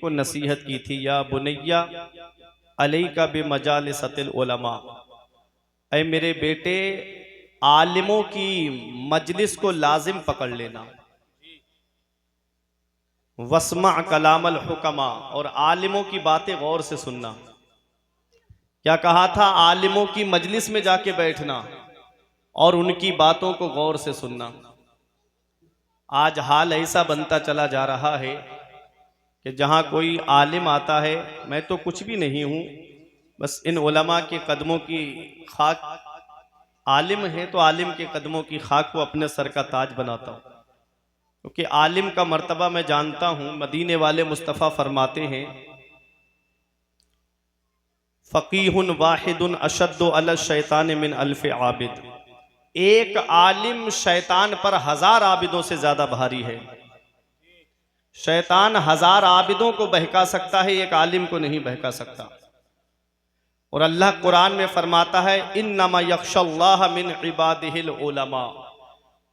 को नसीहत की थी, या बुनैया अलैका बिमजालिसतिल उलमा, ऐ मेरे बेटे आलिमों की मजलिस को लाजिम पकड़ लेना। वस्मा कलामल हुकमा, और आलिमों की बातें गौर से सुनना। क्या कहा था? आलिमों की मजलिस में जाके बैठना और उनकी बातों को गौर से सुनना। आज हाल ऐसा बनता चला जा रहा है कि जहां कोई आलिम आता है, मैं तो कुछ भी नहीं हूं, बस इन उलमा के कदमों की खाक, आलिम है तो आलिम के कदमों की खाक को अपने सर का ताज बनाता हूं, क्योंकि आलिम का मर्तबा मैं जानता हूं। मदीने वाले मुस्तफ़ा फरमाते हैं, फ़क़ीहुन वाहिदुन अशद्दु अला शैतान मिन अल्फ़ आबिद, एक आलिम शैतान पर 1000 आबिदों से ज्यादा भारी है। शैतान 1000 आबिदों को बहका सकता है, एक आलिम को नहीं बहका सकता। और अल्लाह कुरान में फरमाता है, इन्नमा यख्शल्लाह मिन इबादिहिल उलमा,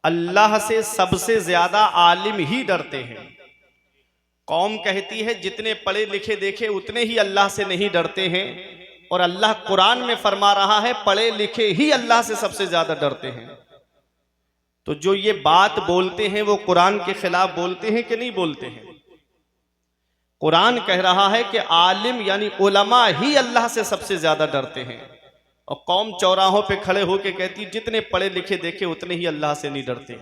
अल्लाह से सबसे ज्यादा आलिम ही डरते हैं। कौम कहती है जितने पढ़े लिखे देखे उतने ही अल्लाह से नहीं डरते हैं, और अल्लाह कुरान में फरमा रहा है पढ़े लिखे ही अल्लाह से सबसे ज्यादा डरते हैं। तो जो ये बात बोलते हैं वो कुरान के खिलाफ बोलते हैं कि नहीं बोलते हैं? कुरान कह रहा है कि आलिम यानी उलमा ही अल्लाह से सबसे ज्यादा डरते हैं, और कौम चौराहों पे खड़े होकर कहती जितने पढ़े लिखे देखे उतने ही अल्लाह से नहीं डरते।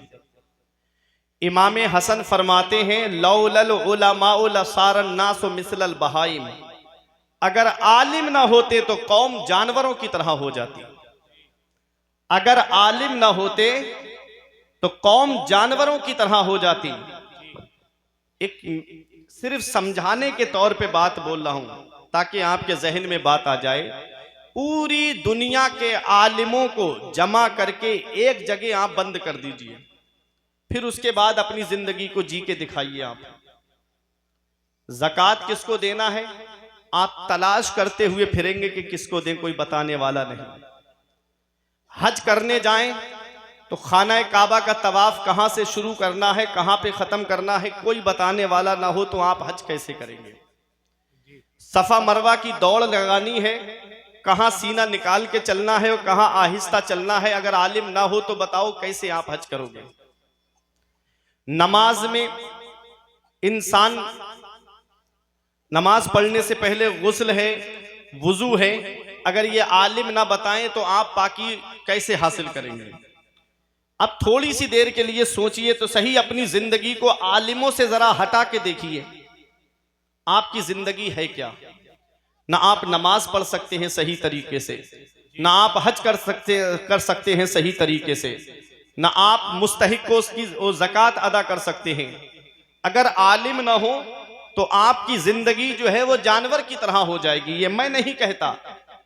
इमाम हसन फरमाते हैं, लौलल उलमाउ लसारन नासु मिसलल बहाइम, अगर आलिम ना होते तो कौम जानवरों की तरह हो जाती। अगर आलिम ना होते तो कौम जानवरों की तरह हो जाती। एक सिर्फ समझाने के तौर पे बात बोल रहा हूं ताकि आपके जहन में बात आ जाए। पूरी दुनिया के आलिमों को जमा करके एक जगह आप बंद कर दीजिए, फिर उसके बाद अपनी जिंदगी को जी के दिखाइए। आप ज़कात किसको देना है, आप तलाश करते हुए फिरेंगे कि किसको दें, कोई बताने वाला नहीं। हज करने जाएं तो खाना काबा का तवाफ कहां से शुरू करना है, कहां पे खत्म करना है, कोई बताने वाला ना हो तो आप हज कैसे करेंगे? सफा मरवा की दौड़ लगानी है, कहां सीना निकाल के चलना है और कहां आहिस्ता चलना है, अगर आलिम ना हो तो बताओ कैसे आप हज करोगे? नमाज में इंसान नमाज पढ़ने से पहले गुस्ल है, वुजू है, अगर ये आलिम ना बताएं तो आप पाकी कैसे हासिल करेंगे? अब थोड़ी सी देर के लिए सोचिए तो सही, अपनी जिंदगी को आलिमों से जरा हटा के देखिए, आपकी जिंदगी है क्या? ना आप नमाज पढ़ सकते हैं सही तरीके से, ना आप हज कर सकते हैं सही तरीके से, ना आप मुस्तहिक को उसकी ज़कात अदा कर सकते हैं। अगर आलिम ना हो तो आपकी जिंदगी जो है वो जानवर की तरह हो जाएगी। ये मैं नहीं कहता,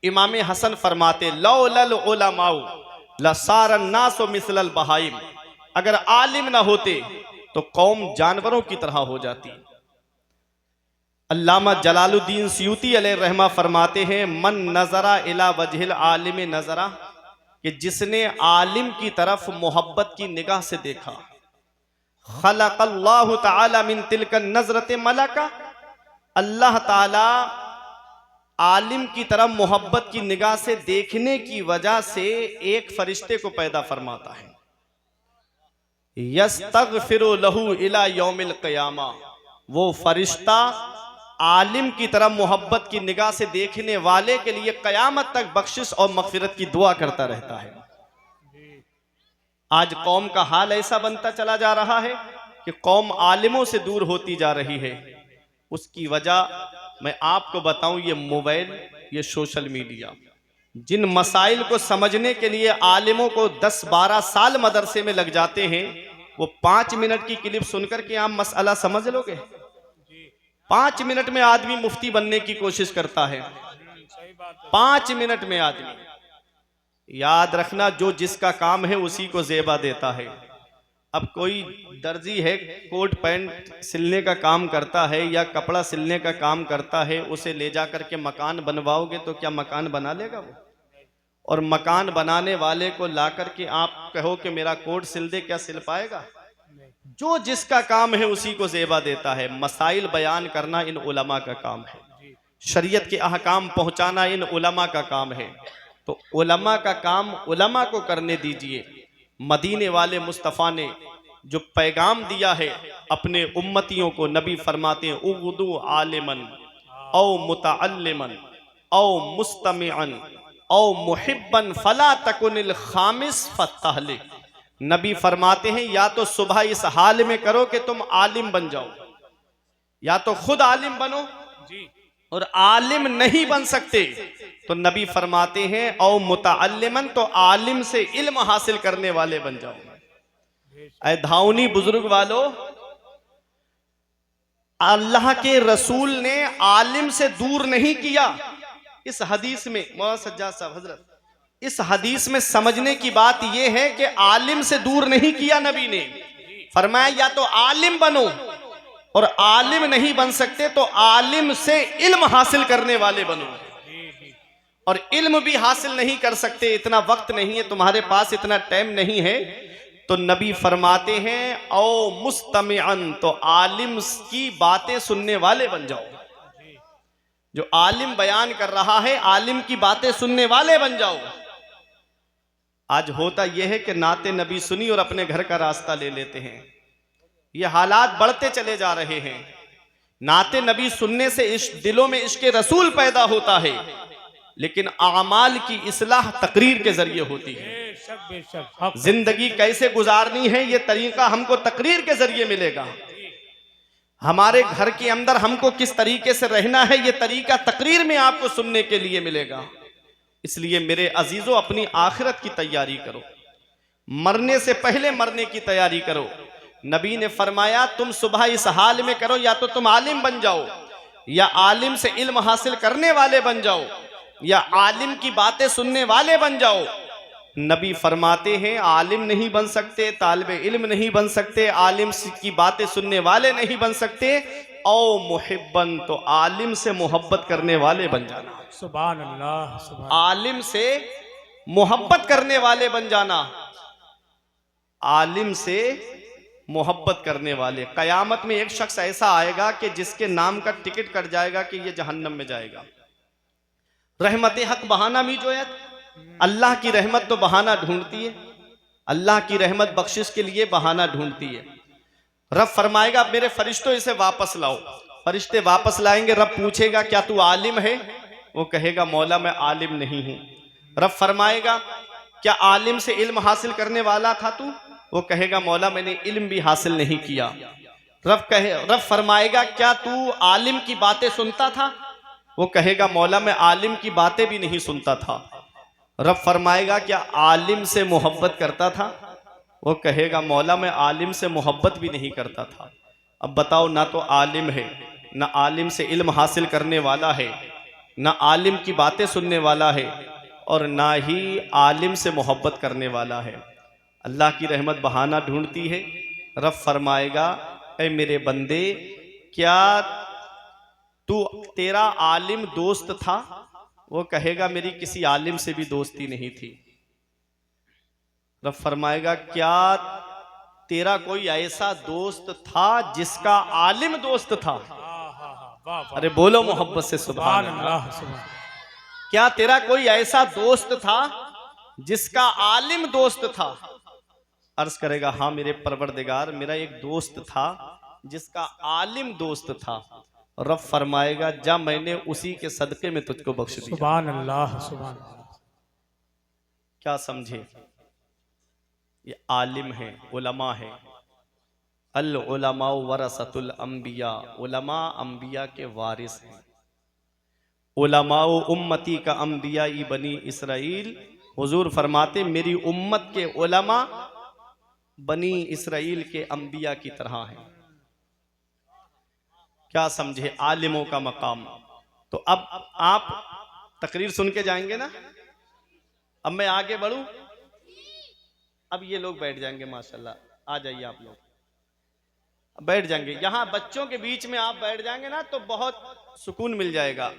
इमाम हसन फरमाते, लौलल उलमाउ लसारन नासु मिसलल बहाइम, अगर आलिम ना होते तो कौम जानवरों की तरह हो जाती। अल्लामा जलालुद्दीन सयूती अलैहि रहमा फरमाते हैं, मन नजरा इला वजहिल आलिम नजरा, कि जिसने आलिम की तरफ मोहब्बत की निगाह से देखा, खलक़ल्लाहु तआला मिन तिलकन नजरत मलका, अल्लाह ताला आलिम की तरफ मोहब्बत की निगाह से देखने की वजह से एक फरिश्ते को पैदा फरमाता है, यस्तगफिरु लहू इला यौमिल क़ियामा, वो फरिश्ता आलिम की तरफ मोहब्बत की निगाह से देखने वाले के लिए क़यामत तक बख्शिश और मग़फ़िरत की दुआ करता रहता है। आज कौम का हाल ऐसा बनता चला जा रहा है कि कौम आलिमों से दूर होती जा रही है। उसकी वजह मैं आपको बताऊं, ये मोबाइल, ये सोशल मीडिया, जिन मसाइल को समझने के लिए आलिमों को 10-12 साल मदरसे में लग जाते हैं, वो 5 मिनट की क्लिप सुनकर के आप मसला समझ लोगे? 5 मिनट में आदमी मुफ्ती बनने की कोशिश करता है, 5 मिनट में आदमी। याद रखना, जो जिसका काम है उसी को ज़ेबा देता है। अब कोई दर्जी है, कोट पैंट सिलने का काम करता है या कपड़ा सिलने का काम करता है, उसे ले जा करके मकान बनवाओगे तो क्या मकान बना लेगा वो? और मकान बनाने वाले को ला करके आप कहो कि मेरा कोट सिल दे, क्या सिल पाएगा? जो जिसका काम है उसी को ज़ेबा देता है। मसाइल बयान करना इन उलमा का काम है, शरीयत के अहकाम पहुंचाना इन उलमा का काम है। तो उलमा का काम उलमा को करने दीजिए। मदीने वाले मुस्तफ़ा ने जो पैगाम दिया है अपने उम्मतियों को, नबी फरमाते हैं उगदू आलिमन औ मुतअल्लिमन औ मुस्तमिअन औ मुहिब्बन फला तकुनिल खामिस फतहलिक। नबी फरमाते हैं या तो सुबह इस हाल में करो कि तुम आलिम बन जाओ, या तो खुद आलिम बनो जी, और आलिम नहीं बन सकते तो नबी फरमाते हैं औ मुतअल्लिमन, तो आलिम से इल्म हासिल करने वाले बन जाओ। ऐ धाउनी बुजुर्ग वालों, अल्लाह के रसूल ने आलिम से दूर नहीं किया। इस हदीस में मौलाना सज्जाद साहब हजरत, इस हदीस में समझने की बात यह है कि आलिम से दूर नहीं किया नबी ने। फरमाया या तो आलिम बनो, और आलिम नहीं बन सकते तो आलिम से इल्म हासिल करने वाले बनो। और इल्म भी हासिल नहीं कर सकते, इतना वक्त नहीं है तुम्हारे पास, इतना टाइम नहीं है, तो नबी फरमाते हैं औ मुस्तमिअन, तो आलिम की बातें सुनने वाले बन जाओ। जो आलिम बयान कर रहा है आलिम की बातें सुनने वाले बन जाओ। आज होता यह है कि नाते नबी सुनी और अपने घर का रास्ता ले लेते हैं। ये हालात बढ़ते चले जा रहे हैं। नाते नबी सुनने से दिलों में इश्क रसूल पैदा होता है, लेकिन आमाल की इस्लाह तकरीर के जरिए होती है। जिंदगी कैसे गुजारनी है ये तरीका हमको तकरीर के जरिए मिलेगा। हमारे घर के अंदर हमको किस तरीके से रहना है ये तरीका तकरीर में आपको सुनने के लिए मिलेगा। इसलिए मेरे अजीजों, अपनी आखिरत की तैयारी करो, मरने से पहले मरने की तैयारी करो। नबी ने फरमाया तुम सुबह इस हाल में करो, या तो तुम आलिम बन जाओ, या आलिम से इल्म हासिल करने वाले बन जाओ, या आलिम की बातें सुनने वाले बन जाओ। नबी फरमाते हैं आलिम नहीं बन सकते, तालिबे इल्म नहीं बन सकते, आलिम की बातें सुनने वाले नहीं बन सकते, औ मुहिब्बन, तो आलिम से मोहब्बत करने वाले बन जाना। सुभान अल्लाह, सुभान। आलिम से मोहब्बत करने वाले बन जाना, आलिम से मोहब्बत करने वाले। कयामत में एक शख्स ऐसा आएगा कि जिसके नाम का टिकट कट जाएगा कि ये जहन्नम में जाएगा। रहमत हक बहाना मी जोयत, अल्लाह की रहमत तो बहाना ढूंढती है, अल्लाह की रहमत बख्शिश के लिए बहाना ढूंढती है। रब फरमाएगा मेरे फरिश्तों इसे वापस लाओ, फरिश्ते वापस लाएंगे। रब पूछेगा क्या तू आलिम है? वो कहेगा मौला मैं आलिम नहीं हूं। रब फरमाएगा क्या आलिम से इल्म हासिल करने वाला था तू? वो कहेगा मौला मैंने इल्म भी हासिल नहीं किया। रब फरमाएगा क्या तू आलिम की बातें सुनता था? वो कहेगा मौला मैं आलिम की बातें भी नहीं सुनता था। रब फरमाएगा क्या आलिम से मोहब्बत करता था? वो कहेगा मौला मैं आलिम से मोहब्बत भी नहीं करता था। अब बताओ, ना तो आलिम है, ना आलिम से इल्म हासिल करने वाला है, ना आलिम की बातें सुनने वाला है, और ना ही आलिम से मोहब्बत करने वाला है। अल्लाह की रहमत बहाना ढूंढती है। रब फरमाएगा ऐ मेरे बंदे, क्या तू तेरा आलिम दोस्त था? वो कहेगा मेरी किसी आलिम से भी दोस्ती नहीं थी। रब फरमाएगा क्या तेरा कोई ऐसा दोस्त था जिसका आलिम दोस्त था? अरे बोलो मोहब्बत से सुभान अल्लाह। क्या तेरा कोई ऐसा दोस्त था जिसका आलिम दोस्त था? अर्ज करेगा हाँ मेरे परवरदिगार, मेरा एक दोस्त था जिसका आलिम दोस्त था। रब फरमाएगा जा मैंने उसी के सदके में तुझको बख्श दिया। सुभान अल्लाह, सुभान अल्लाह। क्या समझे? ये आलिम है, उलमा है। अल उलमा वरसतुल अंबिया, उलमा अंबिया के वारिस हैं। उलमा उम्मती का अंबिया ई बनी इसराइल। हुजूर फरमाते मेरी उम्मत के उलमा बनी इसराइल के अंबिया की तरह हैं। क्या समझे आलिमों का मकाम? तो अब आप तकरीर सुन के जाएंगे ना। अब मैं आगे बढ़ूं। अब ये लोग बैठ जाएंगे माशाल्लाह, आ जाइए आप लोग बैठ जाएंगे। यहाँ बच्चों के बीच में आप बैठ जाएंगे ना तो बहुत सुकून मिल जाएगा।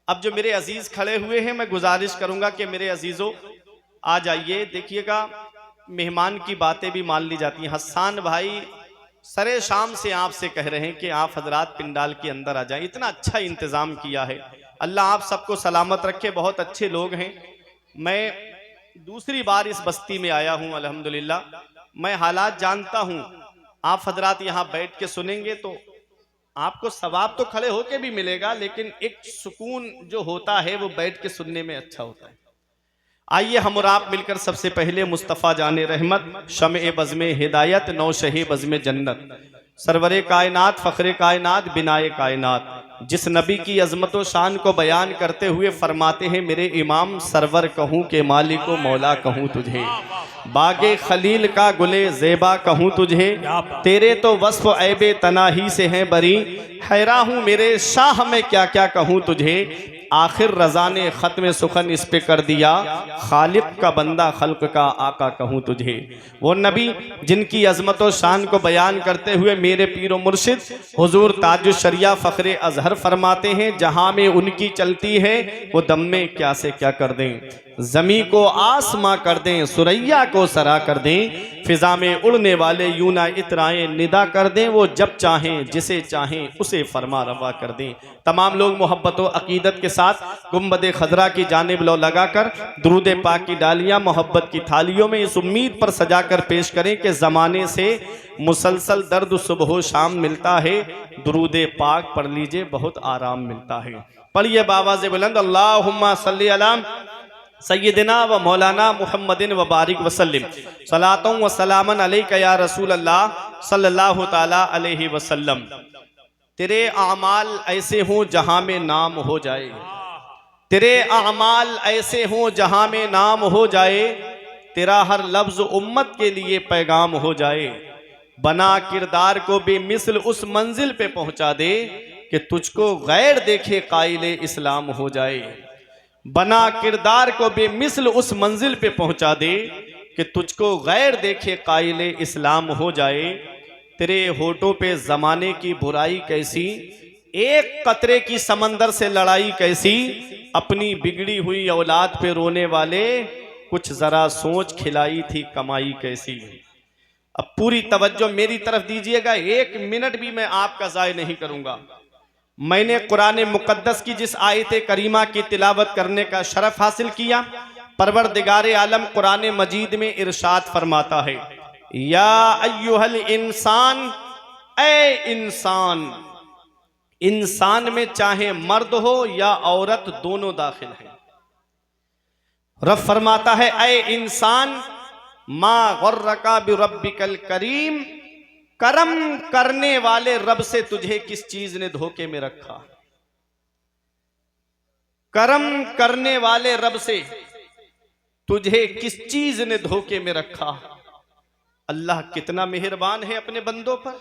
अब जो मेरे अजीज खड़े हुए हैं, मैं गुजारिश करूंगा कि मेरे अजीजों आ जाइए। देखिएगा मेहमान की बातें भी मान ली जाती हैं। हसन भाई सरे शाम से आपसे कह रहे हैं कि आप हजरात पिंडाल के अंदर आ जाएं। इतना अच्छा इंतज़ाम किया है, अल्लाह आप सबको सलामत रखे। बहुत अच्छे लोग हैं। मैं दूसरी बार इस बस्ती में आया हूँ अल्हम्दुलिल्लाह। मैं हालात जानता हूँ। आप हजरात यहाँ बैठ के सुनेंगे तो आपको सवाब तो खड़े होके भी मिलेगा, लेकिन एक सुकून जो होता है वो बैठ के सुनने में अच्छा होता है। आइए हम और आप मिलकर सबसे पहले मुस्तफ़ा जाने रहमत, शमे बज़्मे हिदायत, नौशहे बज़्मे जन्नत, सरवरे कायनात, फ़ख्रे कायनात, बिनाए कायनात, जिस नबी की अज़मत व शान को बयान करते हुए फरमाते हैं, मेरे इमाम सरवर कहूँ के मालिक व मौला कहूँ तुझे, बागे खलील का गुले ज़ेबा कहूँ तुझे, तेरे तो वस्फ़ ऐबे तनाही से हैं बरी, हैरा हूँ मेरे शाह में क्या क्या कहूँ तुझे, आखिर रज़ा ने ख़त्म सुखन इस पे कर दिया, खालिक का बंदा खल्क का आका कहूँ तुझे। वो नबी जिनकी अज़मत व शान को बयान करते हुए मेरे पीर व मुर्शिद हुजूर ताजुश शरिया फ़ख्रे अज़हर फरमाते हैं, जहाँ में उनकी चलती है वो दम में क्या से क्या कर दें, ज़मी को आसमां कर दें, सुरैया को सरा कर दें, फ़िज़ा में उड़ने वाले यूना इतराएं निदा कर दें, वो जब चाहें जिसे चाहें उसे फरमा रवा कर दें। तमाम लोग मोहब्बत व अकीदत के साथ गुंबद खजरा की जानिब लो लगाकर दुरूद पाक की डालियाँ मोहब्बत की थालियों में इस उम्मीद पर सजा कर पेश करें कि ज़माने से मुसलसल दर्द सुबह शाम मिलता है, दुरूद पाक पढ़ लीजिए बहुत आराम मिलता है। पढ़िए बावाज़ बुलंद, अल्लाहुम्मा सल्ली अला सय्यदिना व मौलाना मुहम्मदिन व बारिक वसल्लिम, सलातों व सलामन अलैका या रसूल अल्लाह सल्लल्लाहु ताला अलैहि वसल्लम। तेरे आमाल ऐसे हों जहाँ में नाम हो जाए, तेरे आमाल ऐसे हों जहाँ में नाम हो जाए, तेरा हर लफ्ज़ उम्मत के लिए पैगाम हो जाए, बना किरदार को बेमिसल उस मंजिल पे पहुँचा दे कि तुझको गैर देखे काइले इस्लाम हो जाए, बना किरदार को बेमिसल उस मंजिल पे पहुंचा दे कि तुझको गैर देखे काइले इस्लाम हो जाए। तेरे होठों पे ज़माने की बुराई कैसी, एक कतरे की समंदर से लड़ाई कैसी, अपनी बिगड़ी हुई औलाद पे रोने वाले कुछ ज़रा सोच खिलाई थी कमाई कैसी। अब पूरी तवज्जो मेरी तरफ दीजिएगा, 1 मिनट भी मैं आपका ज़ाय नहीं करूँगा। मैंने कुरान मुक़द्दस की जिस आयत करीमा की तिलावत करने का शरफ हासिल किया, परवरदिगार आलम कुरान मजीद में इरशाद फरमाता है, या अय्युहल इंसान, ए इंसान, इंसान में चाहे मर्द हो या औरत दोनों दाखिल हैं। रब फरमाता है, ए इंसान, मा गर्रका बिरब्बिकल करीम, करम करने वाले रब से तुझे किस चीज ने धोखे में रखा, करम करने वाले रब से तुझे किस चीज ने धोखे में रखा। अल्लाह कितना मेहरबान है अपने बंदों पर,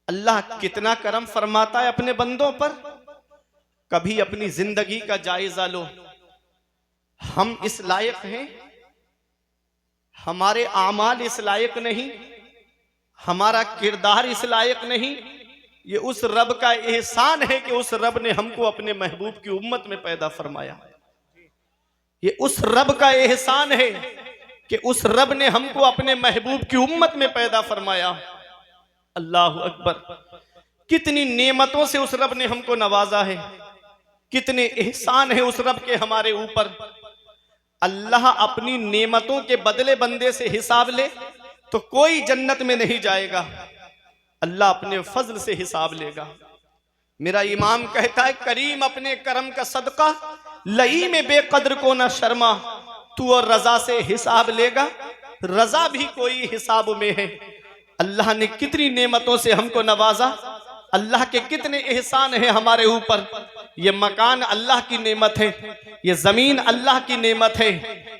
अल्लाह कितना करम फरमाता है अपने बंदों पर। कभी अपनी जिंदगी का जायजा लो, हम इस लायक हैं, हमारे आमाल इस लायक नहीं, हमारा किरदार इस लायक नहीं। ये उस रब का एहसान है कि उस रब ने हमको अपने महबूब की उम्मत में पैदा फरमाया। ये उस रब का एहसान है कि उस रब ने हमको अपने महबूब की उम्मत में पैदा फरमाया। अल्लाह अकबर, कितनी नेमतों से उस रब ने हमको नवाजा है, कितने एहसान है उस रब के हमारे ऊपर। अल्लाह अपनी नेमतों के बदले बंदे से हिसाब ले तो कोई जन्नत में नहीं जाएगा, अल्लाह अपने फजल से हिसाब लेगा। मेरा इमाम कहता है, करीम अपने करम का सदका लई में बेकद्र को ना शर्मा, तू और रजा से हिसाब लेगा, रजा भी कोई हिसाब में है। अल्लाह ने कितनी नेमतों से हमको नवाजा, अल्लाह के कितने एहसान है हमारे ऊपर। ये मकान अल्लाह की नेमत है, ये जमीन अल्लाह की नेमत है,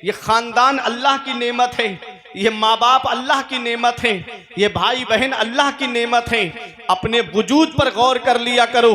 ये खानदान अल्लाह की नेमत है, ये माँ बाप अल्लाह की नेमत है, ये भाई बहन अल्लाह की नेमत है। अपने वजूद पर गौर कर लिया करो।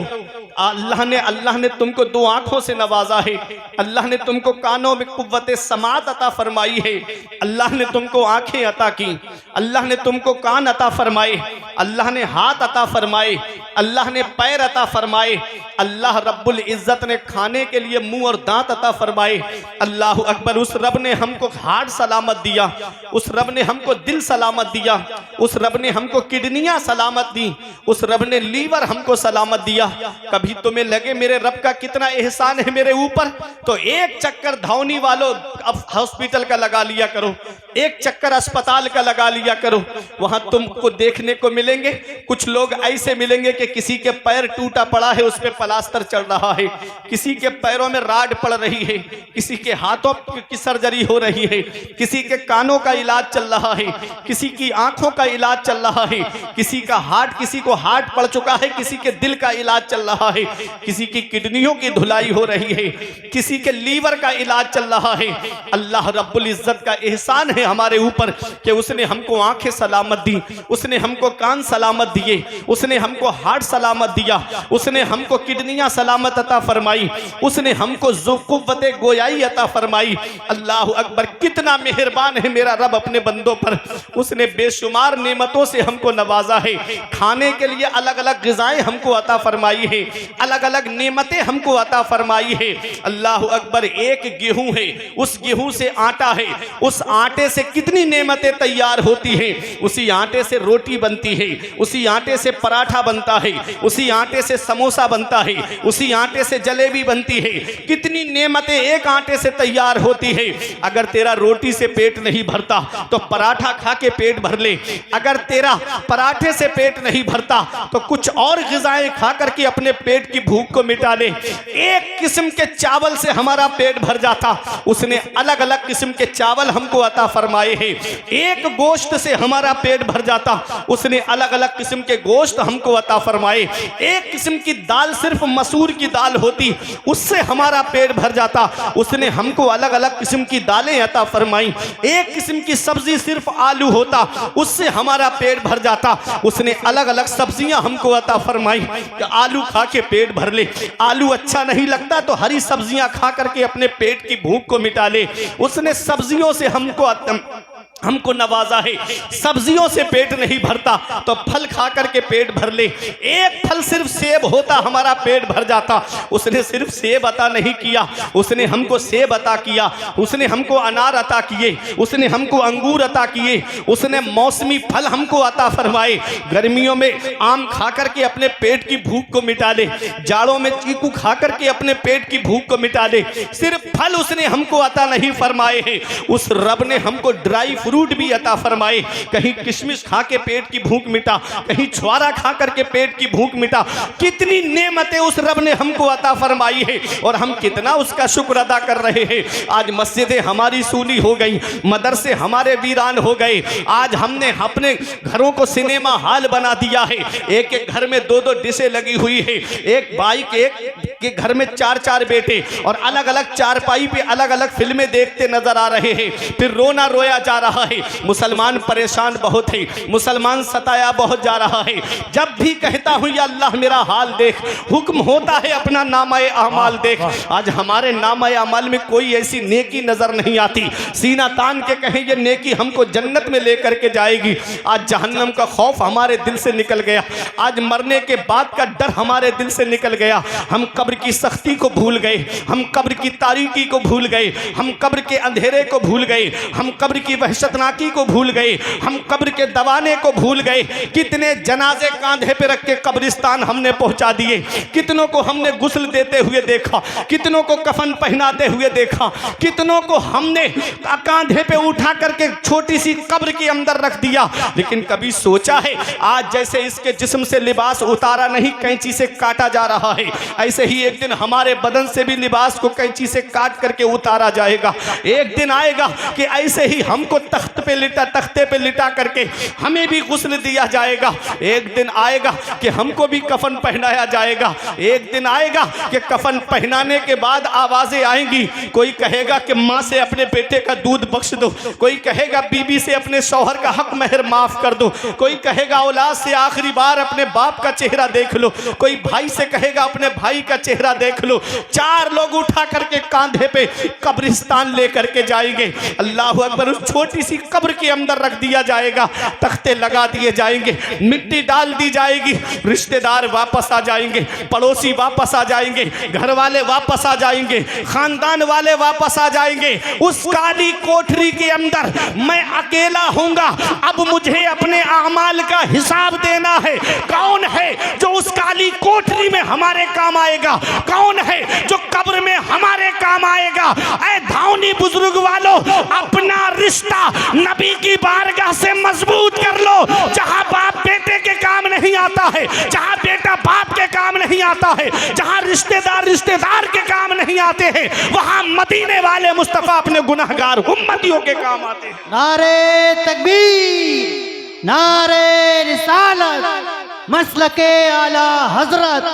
अल्लाह ने तुमको 2 आंखों से नवाजा है, अल्लाह ने तुमको कानों में कुव्वत समात अता फरमाई है, अल्लाह ने तुमको आंखें अता की, अल्लाह ने तुमको कान अता फरमाए, अल्लाह ने हाथ अता फरमाए, अल्लाह ने पैर अता फरमाए, अल्लाह रब्बुल इज्जत ने खाने के लिए मुंह और दांत अता फरमाए। अल्लाह अकबर। उस रब ने हमको हार्ट सलामत दिया, उस रब ने हमको दिल सलामत दिया, उस रब ने हमको किडनियां सलामत दी, उस रब ने लीवर हमको सलामत दिया। कभी तुम्हें लगे मेरे रब का कितना एहसान है मेरे ऊपर, तो एक चक्कर धौनी वालों अब हॉस्पिटल का लगा लिया करो, एक चक्कर अस्पताल का लगा लिया करो। वहां तुमको देखने को मिलेंगे कुछ लोग ऐसे मिलेंगे कि किसी के पैर टूटा पड़ा है, उस पे प्लास्टर चल रहा है, किसी के पैरों में राड पड़ रही है, किसी के हाथों की सर्जरी हो रही है, किसी के कानों का इलाज चल रहा है, किसी की आंखों का इलाज चल रहा है, किसी का हार्ट, किसी को हार्ट पड़ चुका है, किसी के दिल का इलाज चल रहा है, किसी की किडनियों की धुलाई हो रही है, किसी के लीवर का इलाज चल रहा है। अल्लाह रब्बुल इज्जत का एहसान है हमारे ऊपर कि उसने हमको आंखें सलामत दी, उसने हमको कान सलामत दिए, उसने हमको हार्ट सलामत दिया, उसने हमको किडनियां सलामत अता फरमाई, उसने हमको क़ुव्वते गोयाई अता फरमाई। अल्लाह अकबर। कितना मेहरबान है मेरा रब अपने बंदों पर, उसने बेशुमार नेमतों से हमको नवाजा है। खाने के लिए अलग अलग ग़िज़ाएं हमको अता फरमाई है, अलग अलग नेमतें हमको अता फरमाई है। अल्लाह अकबर। एक गेहूं है, उस गेहूं से आटा है, उस आटे से कितनी नेमतें तैयार होती हैं। उसी आटे से रोटी बनती है, उसी आटे से पराठा बनता है, उसी आटे से समोसा बनता है, उसी आटे से जलेबी बनती है। कितनी नेमतें एक आटे से तैयार होती है। अगर तेरा रोटी से पेट नहीं भरता तो पराठा खा के पेट भर ले, अगर तेरा पराठे से पेट नहीं भरता तो कुछ और ग़िज़ाएं खा करके अपने पेट की भूख को मिटा ले। एक किस्म के चावल से हमारा पेट भर जाता, उसने अलग अलग किस्म के चावल हमको अता फरमाए हैं। एक गोश्त से हमारा पेट भर जाता, उसने अलग अलग किस्म के गोश्त हमको अता फरमाए। एक किस्म की दाल, सिर्फ मसूर की दाल होती, उससे हमारा पेट भर जाता, उसने हमको अलग अलग किस्म की दालें अता फरमाई। एक किस्म की सब्जी सिर्फ आलू होता, उससे हमारा पेट भर जाता, उसने अलग अलग सब्जियां हमको अता फरमाई। आलू खा के पेट भर ले, आलू अच्छा नहीं लगता तो हरी सब्जियां खा करके अपने पेट की भूख को मिटा ले। उसने सब्जियों से हमको नवाजा है। सब्जियों से पेट नहीं भरता तो फल खा करके पेट भर ले। एक फल सिर्फ सेब होता, हमारा पेट भर जाता, उसने सिर्फ सेब अता नहीं किया, उसने हमको सेब अता किया, उसने हमको अनार अता किए, उसने हमको अंगूर अता किए, उसने मौसमी फल हमको अता फरमाए। गर्मियों में आम खा करके अपने पेट की भूख को मिटा ले, जाड़ों में चीकू खा करके अपने पेट की भूख को मिटा ले। सिर्फ फल उसने हमको अता नहीं फरमाए हैं, उस रब ने हमको ड्राई फ्रूट भी अता फरमाए। कहीं किशमिश खा के पेट की भूख मिटा, कहीं छुआरा खा करके पेट की भूख मिटा। कितनी नेमतें उस रब ने हमको अता फरमाई है और हम कितना उसका शुक्र अदा कर रहे हैं। आज मस्जिदें हमारी सूनी हो गई, मदरसे हमारे वीरान हो गए। आज हमने अपने घरों को सिनेमा हॉल बना दिया है। एक एक घर में दो दो डिशें लगी हुई है, एक बाइक, एक के घर में चार चार बेटे और अलग अलग चारपाई पे अलग अलग फिल्में देखते नजर आ रहे हैं। फिर रोना रोया जा रहा है। मुसलमान परेशान बहुत है, मुसलमान सताया बहुत जा रहा है। जब भी कहता हूं या अल्लाह मेरा हाल देख, हुक्म होता है अपना नामाए अमाल देख। आज हमारे नामाए अमाल में कोई ऐसी नेकी नजर नहीं आती, सीना तान के कहें ये नेकी हमको जन्नत में लेकर के जाएगी। आज जहन्नम का खौफ हमारे दिल से निकल गया, आज मरने के बाद का डर हमारे दिल से निकल गया। हम कब्र की सख्ती को भूल गए, हम कब्र की तारीकी को भूल गए, हम कब्र के अंधेरे को भूल गए, हम कब्र की वहशतनाकी को भूल गए, हम कब्र के दबाने को भूल गए। कितने जनाजे कांधे पे रख के कब्रिस्तान हमने पहुंचा दिए, कितनों को हमने गुस्ल देते हुए देखा, कितनों को कफन पहनाते हुए देखा, कितनों को हमने कांधे पे उठा करके छोटी सी कब्र के अंदर रख दिया। लेकिन कभी सोचा है आज जैसे इसके जिस्म से लिबास उतारा नहीं, कैंची से काटा जा रहा है, ऐसे ही एक दिन हमारे बदन से भी लिबास को कैंची से काट करके उतारा जाएगा। एक दिन आएगा कि ऐसे ही हमको तख्ते पे लिटा करके हमें भी गुस्ल दिया जाएगा। एक दिन आएगा कि हमको भी कफन पहनाया जाएगा। एक दिन आएगा कि कफन पहनाने के बाद आवाजें आएंगी, कोई कहेगा कि माँ से अपने बेटे का दूध बख्श दो, कोई कहेगा बीबी से अपने शौहर का हक महर माफ कर दो, कोई कहेगा औलाद से आखिरी बार अपने बाप का चेहरा देख लो, कोई भाई से कहेगा अपने भाई का चेहरा देख लो। चार लोग उठा करके कांधे पे कब्रिस्तान लेकर के जाएंगे। अल्लाह अकबर। उस छोटी किसी कब्र के अंदर रख दिया जाएगा, तख्ते लगा दिए जाएंगे, मिट्टी डाल दी जाएगी, रिश्तेदार वापस आ जाएंगे, पड़ोसी वापस आ जाएंगे, घर वाले वापस आ जाएंगे, खानदान वाले वापस आ जाएंगे। उस काली कोठरी के अंदर मैं अकेला हूंगा। अब मुझे अपने अमाल का हिसाब देना है। कौन है जो उस काली कोठरी में हमारे काम आएगा? कौन है जो कब्र में हमारे काम आएगा? ऐ धावनी बुजुर्ग वालों, अपना रिश्ता नबी की बारगाह से मजबूत कर लो। जहां बाप बेटे के काम नहीं आता है, जहां बेटा बाप के काम नहीं आता है, जहां रिश्तेदार के काम नहीं आते हैं, वहां मदीने वाले मुस्तफा अपने गुनहगार उम्मतियों के काम आते हैं। नारे तकबीर, नारे रिसालत, मसलके आला हजरत,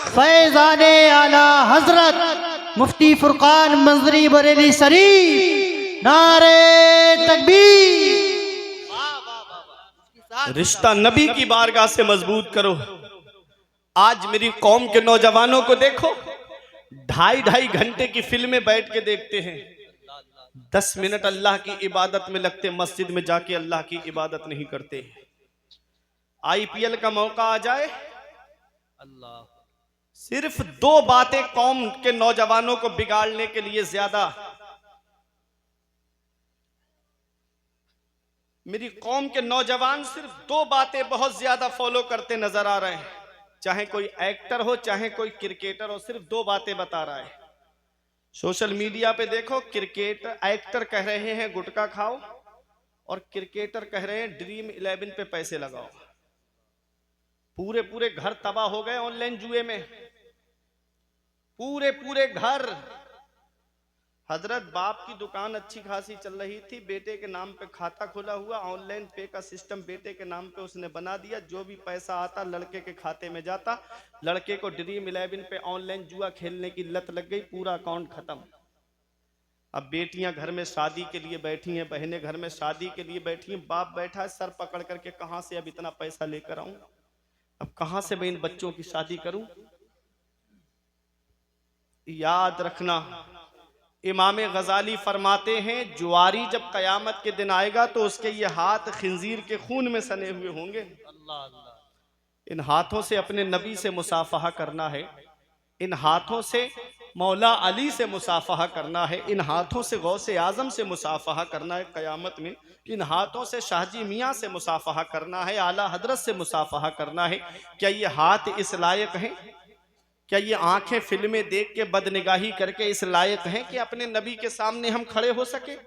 फैजाने आला हजरत मुफ्ती फुरकान मंजरी बरेली शरीफ। नारे तकबीर। रिश्ता नबी की बारगाह से मजबूत करो। आज मेरी कौम के नौजवानों को देखो, 2.5 घंटे की फिल्में बैठ के देखते हैं, 10 मिनट अल्लाह की इबादत में लगते, मस्जिद में जाके अल्लाह की इबादत नहीं करते। IPL का मौका आ जाए, अल्लाह, सिर्फ 2 बातें कौम के नौजवानों को बिगाड़ने के लिए ज्यादा। मेरी कौम के नौजवान सिर्फ 2 बातें बहुत ज्यादा फॉलो करते नजर आ रहे हैं। चाहे कोई एक्टर हो, चाहे कोई क्रिकेटर हो, सिर्फ 2 बातें बता रहा है। सोशल मीडिया पे देखो, एक्टर कह रहे हैं गुटखा खाओ, और क्रिकेटर कह रहे हैं ड्रीम 11 पे पैसे लगाओ। पूरे घर तबाह हो गए ऑनलाइन जुए में, पूरे घर। हजरत बाप की दुकान अच्छी खासी चल रही थी, बेटे के नाम पे खाता खुला हुआ, ऑनलाइन पे का सिस्टम बेटे के नाम पे उसने बना दिया। जो भी पैसा आता लड़के के खाते में जाता, लड़के को ड्रीम 11 पे ऑनलाइन जुआ खेलने की लत लग गई, पूरा अकाउंट खत्म। अब बेटियां घर में शादी के लिए बैठी हैं, बहनें घर में शादी के लिए बैठी हैं, बाप बैठा है सर पकड़ करके, कहां से अब इतना पैसा लेकर आऊं, अब कहां से मैं इन बच्चों की शादी करूं। याद रखना, इमाम गजाली फरमाते हैं, जुआरी जब कयामत के दिन आएगा तो उसके ये हाथ खिंजीर के खून में सने हुए होंगे। इन हाथों से अपने नबी से मुसाफहा करना है, इन हाथों से मौला अली से मुसाफहा करना है, इन हाथों से गौसे आजम से मुसाफहा करना है कयामत में, इन हाथों से शाहजी मियाँ से मुसाफहा करना है, आला हजरत से मुसाफहा करना है। क्या ये हाथ इस लायक हैं? क्या ये आंखें फिल्में देख के बदनिगाही करके इस लायक हैं कि अपने नबी के सामने हम खड़े हो सके?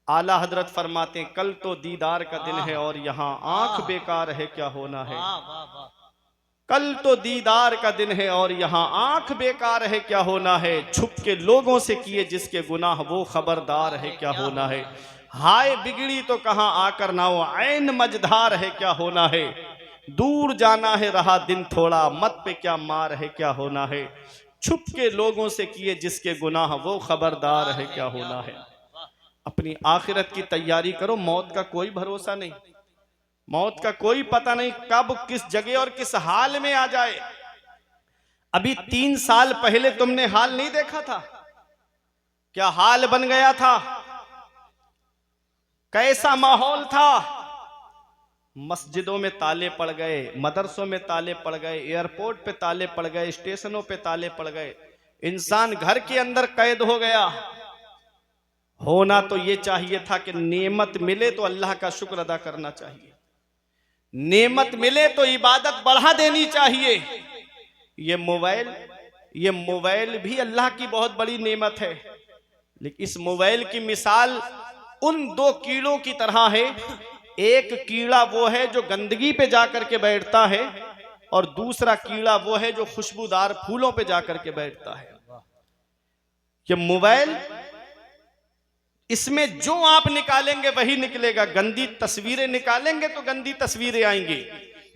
आला हजरत फरमाते हैं, कल तो दीदार का दिन है और यहाँ आंख बेकार है क्या होना है। कल तो दीदार का दिन है और यहाँ आंख बेकार है क्या होना है। छुप के लोगों से किए जिसके गुनाह वो खबरदार है क्या होना है। हाय बिगड़ी तो कहाँ आकर ना हो, ऐन मझधार है क्या होना है। दूर जाना है रहा दिन थोड़ा, मत पे क्या मार है क्या होना है। छुप के लोगों से किए जिसके गुनाह वो खबरदार है क्या होना है। अपनी आखिरत की तैयारी करो, मौत का कोई भरोसा नहीं, मौत का कोई पता नहीं कब किस जगह और किस हाल में आ जाए। अभी 3 साल पहले तुमने हाल नहीं देखा था, क्या हाल बन गया था, कैसा माहौल था। मस्जिदों में ताले पड़ गए, मदरसों में ताले पड़ गए, एयरपोर्ट पे ताले पड़ गए, स्टेशनों पे ताले पड़ गए, इंसान घर के अंदर कैद हो गया। होना तो ये चाहिए था कि नेमत मिले तो अल्लाह का शुक्र अदा करना चाहिए, नेमत मिले तो इबादत बढ़ा देनी चाहिए। ये मोबाइल भी अल्लाह की बहुत बड़ी नेमत है, लेकिन इस मोबाइल की मिसाल उन 2 कीड़ों की तरह है। एक कीड़ा वो है जो गंदगी पे जाकर के बैठता है, और दूसरा कीड़ा वो है जो खुशबूदार फूलों पे जाकर के बैठता है। ये मोबाइल, इसमें जो आप निकालेंगे वही निकलेगा। गंदी तस्वीरें निकालेंगे तो गंदी तस्वीरें आएंगी,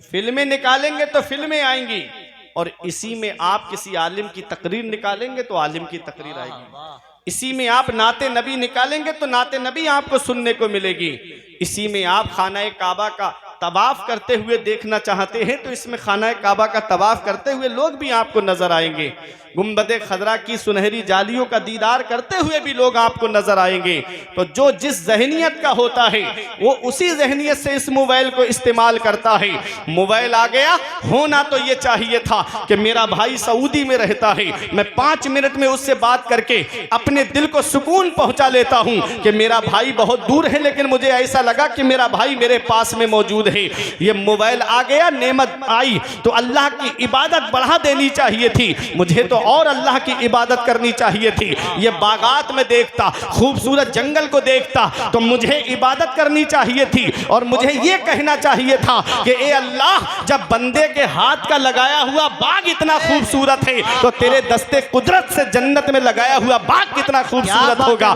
फिल्में निकालेंगे तो फिल्में आएंगी, और इसी में आप किसी आलिम की तकरीर निकालेंगे तो आलिम की तकरीर आएगी। इसी में आप नाते नबी निकालेंगे तो नाते नबी आपको सुनने को मिलेगी। इसी में आप खाना काबा का तवाफ करते हुए देखना चाहते हैं तो इसमें खाना काबा का तवाफ करते हुए लोग भी आपको नजर आएंगे, गुंबद खजरा की सुनहरी जालियों का दीदार करते हुए भी लोग आपको नजर आएंगे। तो जो जिस जहनियत का होता है वो उसी जहनियत से इस मोबाइल को इस्तेमाल करता है। मोबाइल आ गया, होना तो ये चाहिए था कि मेरा भाई सऊदी में रहता है, मैं 5 मिनट में उससे बात करके अपने दिल को सुकून पहुंचा लेता हूं कि मेरा भाई बहुत दूर है लेकिन मुझे ऐसा लगा कि मेरा भाई मेरे पास में मौजूद है। ये मोबाइल आ गया, नेमत आई तो अल्लाह की इबादत बढ़ा देनी चाहिए थी, मुझे तो और अल्लाह की इबादत करनी चाहिए थी। ये बागात में देखता, खूबसूरत जंगल को देखता तो मुझे इबादत करनी चाहिए थी और मुझे ये कहना चाहिए था कि ए अल्लाह, जब बंदे के हाथ का लगाया हुआ बाग इतना खूबसूरत है तो तेरे दस्ते कुदरत से जन्नत में लगाया हुआ बाग कितना खूबसूरत होगा।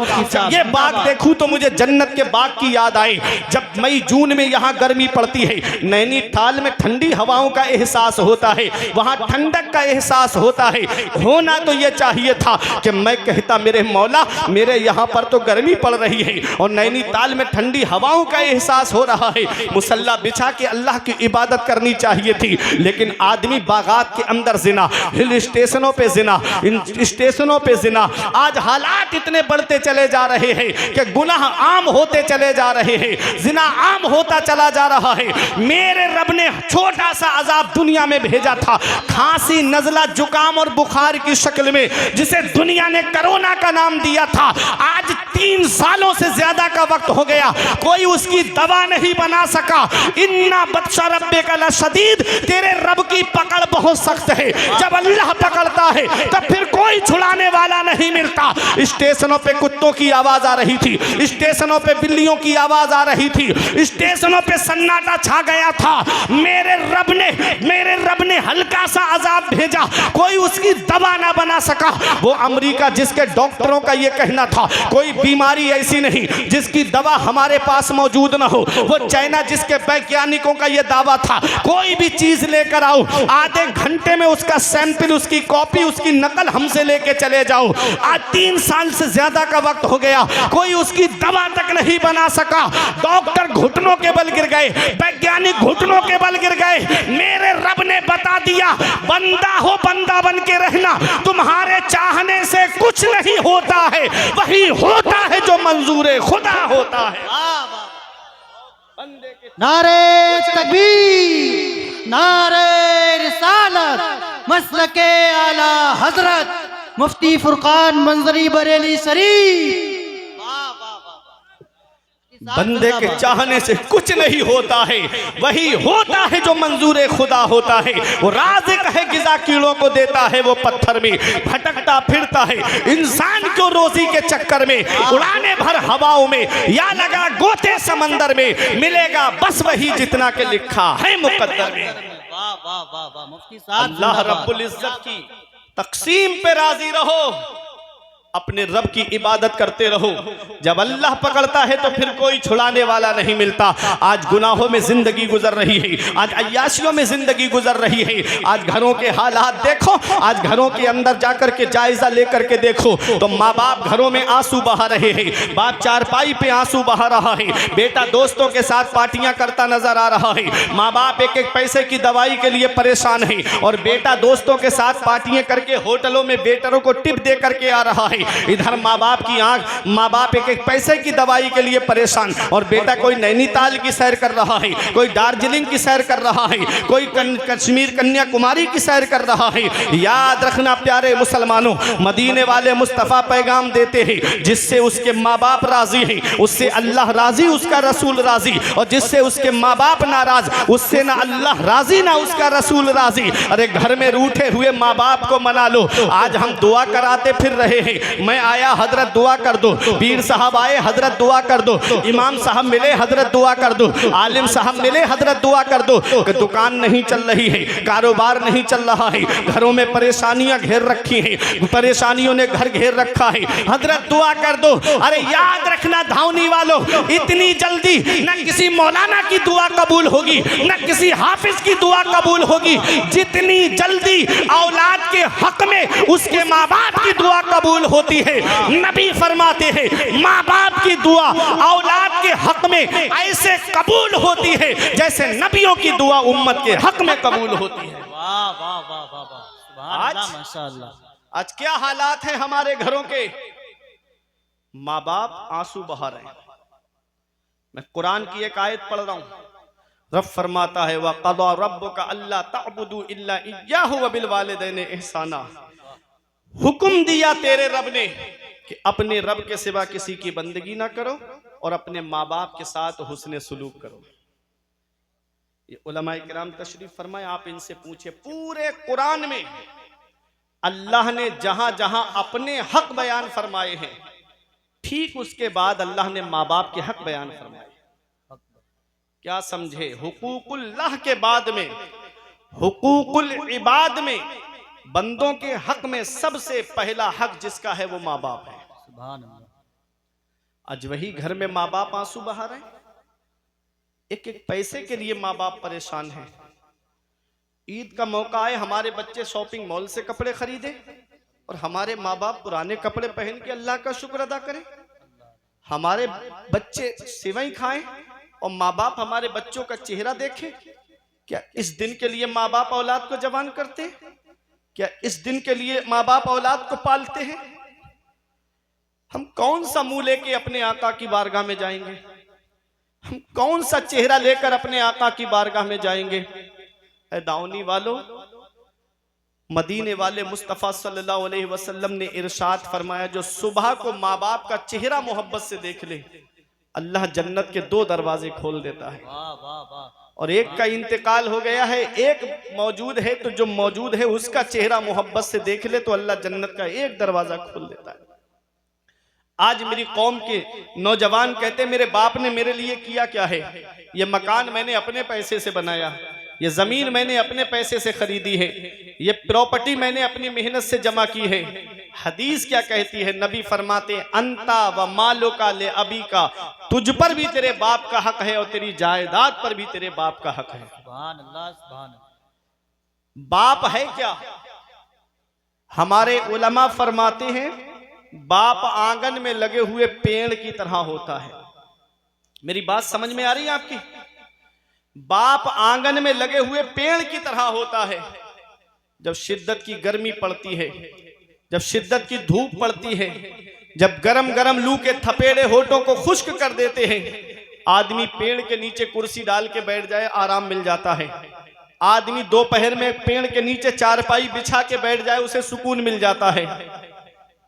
ये बाग देखूं तो मुझे जन्नत के बाग की याद आई। जब मई जून में यहाँ गर्मी पड़ती है, नैनीताल में ठंडी हवाओं का एहसास होता है, वहाँ ठंडक का एहसास होता है। होना तो ये चाहिए था कि मैं कहता मेरे मौला, मेरे यहाँ पर तो गर्मी पड़ रही है और नैनीताल में ठंडी हवाओं का एहसास हो रहा है, मुसल्ला बिछा के अल्लाह की इबादत करनी चाहिए थी। लेकिन आदमी बागात के अंदर जिना, हिल स्टेशनों पे जिना, इन स्टेशनों पे जिना। आज हालात इतने बढ़ते चले जा रहे हैं कि गुनाह आम होते चले जा रहे हैं, जिना आम होता चला जा रहा है। मेरे रब ने छोटा सा अजाब दुनिया में भेजा था, खांसी, नजला, जुकाम और बुखार की शक्ल में, जिसे दुनिया ने कोरोना का नाम दिया था। आज 3 सालों से ज्यादा का वक्त हो गया, कोई उसकी दवा नहीं बना सका। इन्ना बत्शा रब्बे का लशदीद, तेरे रब की पकड़ बहुत सख्त है। जब अल्लाह पकड़ता है तो फिर कोई छुड़ाने वाला नहीं मिलता। स्टेशनों पे कुत्तों की आवाज आ रही थी, स्टेशनों पे बिल्लियों की आवाज आ रही थी, स्टेशनों पे सन्नाटा छा गया था। मेरे रब ने हल्का सा अजाब भेजा, कोई उसकी दवा ना बना सका। वो अमेरिका जिसके डॉक्टरों का ये कहना था कोई बीमारी ऐसी नहीं जिसकी दवा हमारे पास मौजूद ना हो, वो चाइना जिसके वैज्ञानिकों का ये दावा था कोई भी चीज लेकर आओ, आधे घंटे में उसका सैंपल, उसकी कॉपी, उसकी नकल हमसे लेके चले जाओ। आज 3 साल से ज्यादा का वक्त हो गया, कोई उसकी दवा तक नहीं बना सका। डॉक्टर घुटनों के बल गिर गए, वैज्ञानिक घुटनों के बल गिर गए। मेरे रब ने बता दिया, बंदा हो बंदा बन के रहना, तुम्हारे चाहने से कुछ नहीं होता है, वही होता है जो मंजूर खुदा होता है। नारे तकबीर, नारे रिसालत, मसलके आला हजरत मुफ्ती फुरकान मंजरी बरेली शरीफ। बंदे के चाहने से कुछ नहीं होता है, वही होता है जो मंजूर खुदा होता है। वो राज़िक है, गिज़ा कीड़ों को देता है, वो पत्थर में भटकता फिरता है। इंसान को रोजी के चक्कर में उड़ाने भर हवाओं में या लगा गोते समंदर में, मिलेगा बस वही जितना के लिखा है मुकद्दर में। वाह वाह वाह वाह, मुफ्ती साहब अल्लाह रब्बुल इज्जत की तकसीम पे राजी रहो, अपने रब की इबादत करते रहो। जब अल्लाह पकड़ता है तो फिर कोई छुड़ाने वाला नहीं मिलता। आज गुनाहों में जिंदगी गुजर रही है, आज अय्याशियों में जिंदगी गुजर रही है। आज घरों के हालात देखो, आज घरों के अंदर जाकर के जायजा लेकर के देखो तो माँ बाप घरों में आंसू बहा रहे हैं, बाप चारपाई पे आंसू बहा रहा है, बेटा दोस्तों के साथ पार्टियां करता नजर आ रहा है, माँ बाप एक एक पैसे की दवाई के लिए परेशान है और बेटा दोस्तों के साथ पार्टियां करके होटलों में वेटरों को टिप दे करके आ रहा है। इधर माँ बाप की आंख, माँ बाप एक एक पैसे की दवाई के लिए परेशान और बेटा कोई नैनीताल की सैर कर रहा है, कोई दार्जिलिंग की सैर कर रहा है, कोई कश्मीर कन्याकुमारी की सैर कर रहा है। याद रखना प्यारे मुसलमानों, मदीने वाले मुस्तफ़ा पैगाम देते हैं, जिससे उसके माँ बाप राजी हैं उससे अल्लाह राजी, उसका रसूल राजी, और जिससे उसके माँ बाप नाराज उससे ना अल्लाह राजी ना उसका रसूल राजी। अरे घर में रूठे हुए माँ बाप को मना लो। आज हम दुआ कराते फिर रहे हैं, मैं आया हजरत दुआ कर दो, पीर साहब आए हजरत दुआ कर दो, इमाम साहब मिले हजरत दुआ कर दो, आलिम साहब मिले हजरत दुआ कर दो। दुकान नहीं चल रही है, कारोबार नहीं चल रहा है, घरों में परेशानियां घेर रखी हैं, परेशानियों ने घर घेर रखा है, हजरत दुआ कर दो। अरे याद रखना धावनी वालों, इतनी जल्दी न किसी मौलाना की दुआ कबूल होगी न किसी हाफिज की दुआ कबूल होगी, जितनी जल्दी औलाद के हक में उसके माँ बाप की की दुआ कबूल होती है। नबी फरमाते हैं माँ बाप की दुआ औलाद के हक में ऐसे कबूल होती है जैसे नबियों की दुआ उम्मत के हक में कबूल होती है। वाह वाह वाह वाह वाह, सुभान अल्लाह, माशाअल्लाह। आज क्या हालात है हमारे घरों के, माँ बाप आंसू बहा रहे हैं। मैं कुरान की एक आयत पढ़ रहा हूं, रब फरमाता है वक़ज़ा रब्बुका अल्ला तअबुदू इल्ला इय्याहु व बिल वालिदैनि इहसाना। हुक्म दिया तेरे रब ने कि अपने रब के सिवा किसी की बंदगी ना करो और अपने माँ बाप के साथ हुस्न सुलूक करो। ये उलमाए किराम तशरीफ फरमाए, आप इनसे पूछे पूरे कुरान में अल्लाह ने जहां जहां अपने हक बयान फरमाए हैं, ठीक उसके बाद अल्लाह ने माँ बाप के हक बयान फरमाए। क्या समझे, हुकूकुल्लाह के बाद में हुकूकुल इबाद में बंदों के हक में सबसे पहला हक जिसका है वो माँ बाप है। सुभान अल्लाह। आज वही घर में माँ बाप आंसू बहा रहे हैं, एक एक पैसे के लिए माँ बाप परेशान हैं। ईद का मौका है, हमारे बच्चे शॉपिंग मॉल से कपड़े खरीदे और हमारे माँ बाप पुराने कपड़े पहन के अल्लाह का शुक्र अदा करें। हमारे बच्चे सेवई खाएं और माँ बाप हमारे बच्चों का चेहरा देखें। क्या इस दिन के लिए माँ बाप औलाद को जवान करते हैं? क्या इस दिन के लिए माँ बाप औलाद को पालते हैं? हम कौन सा मुंह लेके अपने आका की बारगाह में जाएंगे? हम कौन सा चेहरा लेकर अपने आका की बारगाह में जाएंगे? ऐ दाऊनी वालों, मदीने वाले मुस्तफ़ा सल्लल्लाहु अलैहि वसल्लम ने इरशाद फरमाया, जो सुबह को माँ बाप का चेहरा मोहब्बत से देख ले, अल्लाह जन्नत के 2 दरवाजे खोल देता है। वाह वाह वाह। और एक का इंतकाल हो गया है, एक मौजूद है, तो जो मौजूद है उसका चेहरा मोहब्बत से देख ले तो अल्लाह जन्नत का 1 दरवाजा खोल देता है। आज मेरी कौम के नौजवान कहते मेरे बाप ने मेरे लिए किया क्या है? ये मकान मैंने अपने पैसे से बनाया, ये जमीन मैंने अपने पैसे से खरीदी है, ये प्रॉपर्टी मैंने अपनी मेहनत से जमा की है। हदीस क्या कहती है? नबी फरमाते अंता व मालो का ले अबी का, तुझ पर भी तेरे बाप का हक है और तेरी जायदाद पर भी तेरे बाप का हक है। सुभान अल्लाह, सुभान अल्लाह। बाप है क्या? हमारे उलमा फरमाते हैं बाप आंगन में लगे हुए पेड़ की तरह होता है। मेरी बात समझ में आ रही है आपकी? बाप आंगन में लगे हुए पेड़ की तरह होता है। जब शिद्दत की गर्मी पड़ती है, जब शिद्दत की धूप पड़ती है, जब गरम गरम लू के थपेड़े होठों को खुश्क कर देते हैं, आदमी पेड़ के नीचे कुर्सी डाल के बैठ जाए, आराम मिल जाता है। आदमी दोपहर में पेड़ के नीचे चारपाई बिछा के बैठ जाए, उसे सुकून मिल जाता है।